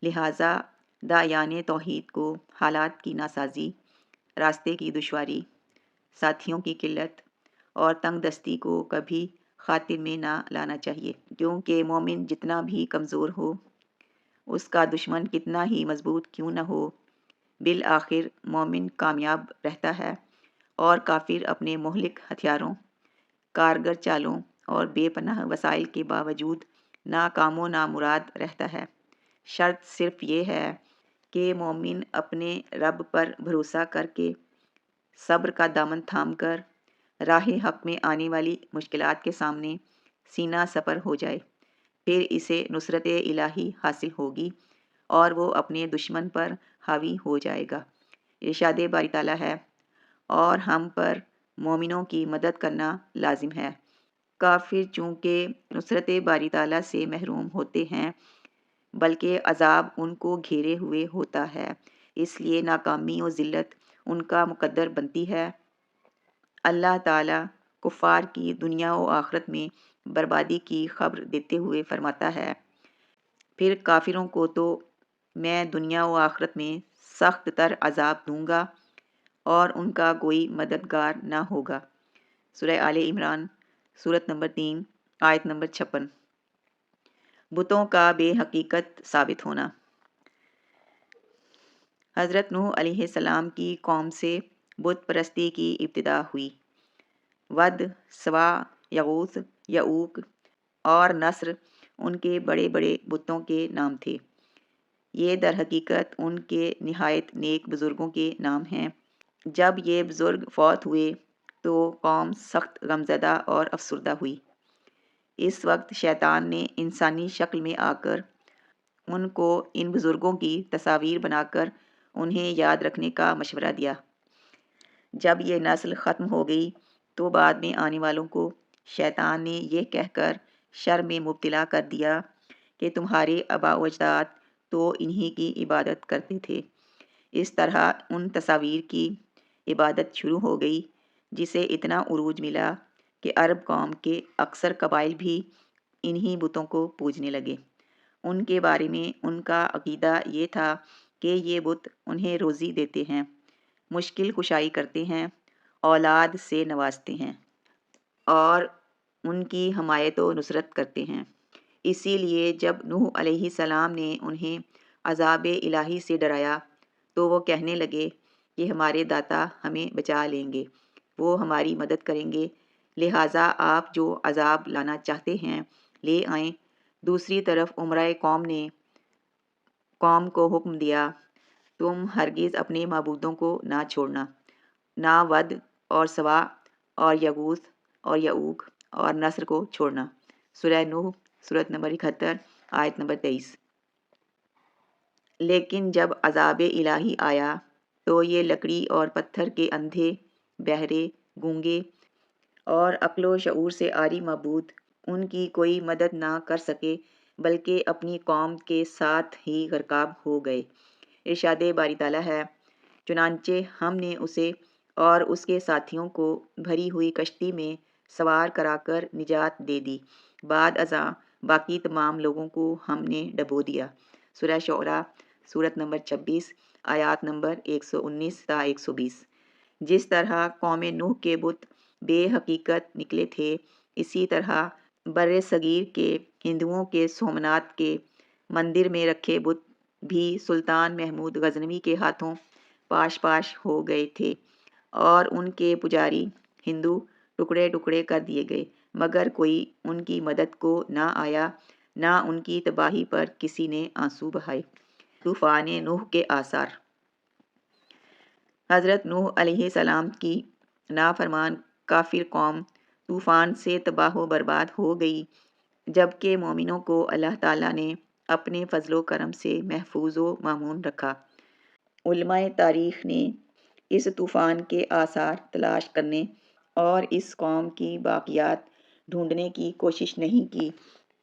Speaker 1: لہٰذا داعیان توحید کو حالات کی ناسازی، راستے کی دشواری، ساتھیوں کی قلت اور تنگ دستی کو کبھی خاطر میں نہ لانا چاہیے، کیونکہ مومن جتنا بھی کمزور ہو، اس کا دشمن کتنا ہی مضبوط کیوں نہ ہو، بالآخر مومن کامیاب رہتا ہے اور کافر اپنے مہلک ہتھیاروں، کارگر چالوں اور بے پناہ وسائل کے باوجود ناکام و نامراد رہتا ہے۔ شرط صرف یہ ہے کہ مومن اپنے رب پر بھروسہ کر کے صبر کا دامن تھام کر راہ حق میں آنے والی مشکلات کے سامنے سینہ سپر ہو جائے، پھر اسے نصرت الہی حاصل ہوگی اور وہ اپنے دشمن پر حاوی ہو جائے گا۔ ارشاد باری تعالیٰ ہے، اور ہم پر مومنوں کی مدد کرنا لازم ہے۔ کافر چونکہ نصرت باری تعالیٰ سے محروم ہوتے ہیں، بلکہ عذاب ان کو گھیرے ہوئے ہوتا ہے، اس لیے ناکامی و ذلت ان کا مقدر بنتی ہے۔ اللہ تعالیٰ کفار کی دنیا و آخرت میں بربادی کی خبر دیتے ہوئے فرماتا ہے، پھر کافروں کو تو میں دنیا و آخرت میں سخت تر عذاب دوں گا اور ان کا کوئی مددگار نہ ہوگا۔ سورہ آل عمران، سورت نمبر 3، آیت نمبر 56۔ بتوں کا بے حقیقت ثابت ہونا۔ حضرت نوح علیہ السلام کی قوم سے بت پرستی کی ابتدا ہوئی۔ ود، سوا، یغوث، یعوق اور نصر ان کے بڑے بڑے بتوں کے نام تھے۔ یہ در حقیقت ان کے نہایت نیک بزرگوں کے نام ہیں۔ جب یہ بزرگ فوت ہوئے تو قوم سخت غمزدہ اور افسردہ ہوئی۔ اس وقت شیطان نے انسانی شکل میں آ کر ان کو ان بزرگوں کی تصاویر بنا کر انہیں یاد رکھنے کا مشورہ دیا۔ جب یہ نسل ختم ہو گئی تو بعد میں آنے والوں کو شیطان نے یہ کہہ کر شر میں مبتلا کر دیا کہ تمہارے آباء و اجداد تو انہی کی عبادت کرتے تھے۔ اس طرح ان تصاویر کی عبادت شروع ہو گئی، جسے اتنا عروج ملا کہ عرب قوم کے اکثر قبائل بھی انہی بتوں کو پوجنے لگے۔ ان کے بارے میں ان کا عقیدہ یہ تھا کہ یہ بت انہیں روزی دیتے ہیں، مشکل کشائی کرتے ہیں، اولاد سے نوازتے ہیں اور ان کی حمایت و نصرت کرتے ہیں۔ اسی لیے جب نوح علیہ السلام نے انہیں عذاب الہی سے ڈرایا تو وہ کہنے لگے کہ ہمارے داتا ہمیں بچا لیں گے، وہ ہماری مدد کریں گے، لہٰذا آپ جو عذاب لانا چاہتے ہیں لے آئیں۔ دوسری طرف عمرہ قوم نے قوم کو حکم دیا، تم ہرگز اپنے معبودوں کو نہ چھوڑنا، نہ ود اور سوا اور یغوث اور یعوق اور نصر کو چھوڑنا۔ سورہ نوح، سورت نمبر 71، آیت نمبر 23۔ لیکن جب عذاب الہی آیا تو یہ لکڑی اور پتھر کے اندھے، بہرے، گونگے اور عقل و شعور سے عاری معبود ان کی کوئی مدد نہ کر سکے، بلکہ اپنی قوم کے ساتھ ہی غرقاب ہو گئے۔ ارشاد باری تعالیٰ ہے، چنانچہ ہم نے اسے اور اس کے ساتھیوں کو بھری ہوئی کشتی میں سوار کرا کر نجات دے دی، بعد ازاں باقی تمام لوگوں کو ہم نے ڈبو دیا۔ سورہ شعراء، سورت نمبر 26، آیات نمبر 119 تا 120۔ جس طرح قوم نوح کے بت بے حقیقت نکلے تھے، اسی طرح بر صغیر کے ہندوؤں کے سومنات کے مندر میں رکھے بت بھی سلطان محمود غزنوی کے ہاتھوں پاش پاش ہو گئے تھے اور ان کے پجاری ہندو ٹکڑے ٹکڑے کر دیے گئے، مگر کوئی ان کی مدد کو نہ آیا، نہ ان کی تباہی پر کسی نے آنسو بہائے۔ طوفان نوح کے آثار۔ حضرت نوح علیہ السلام کی نافرمان کافر قوم طوفان سے تباہ و برباد ہو گئی، جبکہ مومنوں کو اللہ تعالیٰ نے اپنے فضل و کرم سے محفوظ و مامون رکھا۔ علماء تاریخ نے اس طوفان کے آثار تلاش کرنے اور اس قوم کی باقیات ڈھونڈنے کی کوشش نہیں کی،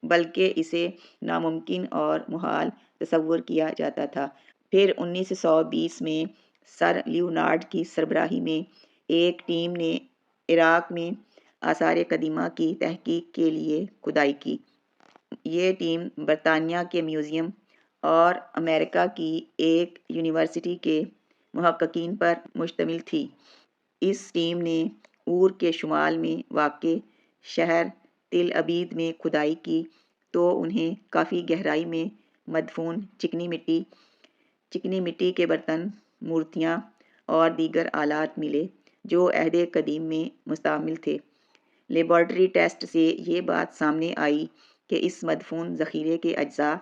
Speaker 1: بلکہ اسے ناممکن اور محال تصور کیا جاتا تھا۔ پھر 1920 میں سر لیونارڈ کی سربراہی میں ایک ٹیم نے عراق میں آثار قدیمہ کی تحقیق کے لیے کھدائی کی۔ یہ ٹیم برطانیہ کے میوزیم اور امریکہ کی ایک یونیورسٹی کے محققین پر مشتمل تھی۔ اس ٹیم نے اور کے شمال میں واقع شہر تل ابید میں کھدائی کی تو انہیں کافی گہرائی میں مدفون چکنی مٹی کے برتن، مورتیاں اور دیگر آلات ملے جو عہد قدیم میں مستعمل تھے۔ لیبارٹری ٹیسٹ سے یہ بات سامنے آئی کہ اس مدفون ذخیرے کے اجزاء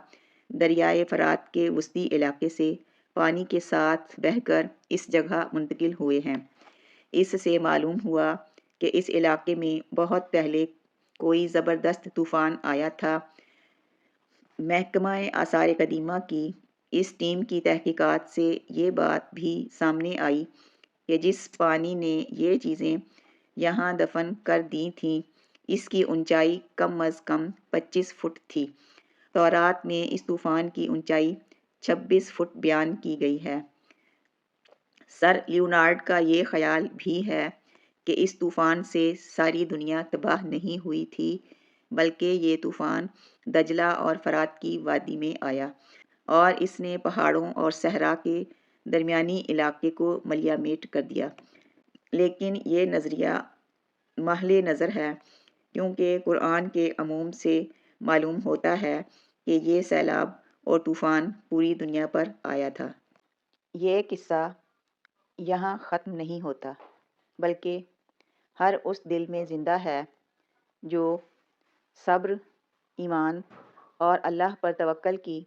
Speaker 1: دریائے فرات کے وسطی علاقے سے پانی کے ساتھ بہہ کر اس جگہ منتقل ہوئے ہیں۔ اس سے معلوم ہوا کہ اس علاقے میں بہت پہلے کوئی زبردست طوفان آیا تھا۔ محکمہ آثار قدیمہ کی اس ٹیم کی تحقیقات سے یہ بات بھی سامنے آئی کہ جس پانی نے یہ چیزیں یہاں دفن کر دی تھیں، اس کی اونچائی کم از کم 25 فٹ تھی۔ تورات میں اس طوفان کی اونچائی 26 فٹ بیان کی گئی ہے۔ سر لیونارڈ کا یہ خیال بھی ہے کہ اس طوفان سے ساری دنیا تباہ نہیں ہوئی تھی، بلکہ یہ طوفان دجلہ اور فرات کی وادی میں آیا اور اس نے پہاڑوں اور صحرا کے درمیانی علاقے کو ملیا میٹ کر دیا۔ لیکن یہ نظریہ محل نظر ہے، کیونکہ قرآن کے عموم سے معلوم ہوتا ہے کہ یہ سیلاب اور طوفان پوری دنیا پر آیا تھا۔ یہ قصہ یہاں ختم نہیں ہوتا، بلکہ ہر اس دل میں زندہ ہے جو صبر، ایمان اور اللہ پر توکل کی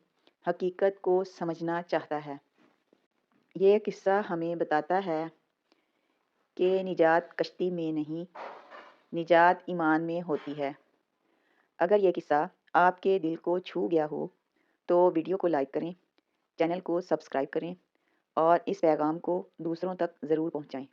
Speaker 1: حقیقت کو سمجھنا چاہتا ہے۔ یہ قصہ ہمیں بتاتا ہے کہ نجات کشتی میں نہیں، نجات ایمان میں ہوتی ہے۔ اگر یہ قصہ آپ کے دل کو چھو گیا ہو تو ویڈیو کو لائک کریں، چینل کو سبسکرائب کریں اور اس پیغام کو دوسروں تک ضرور پہنچائیں۔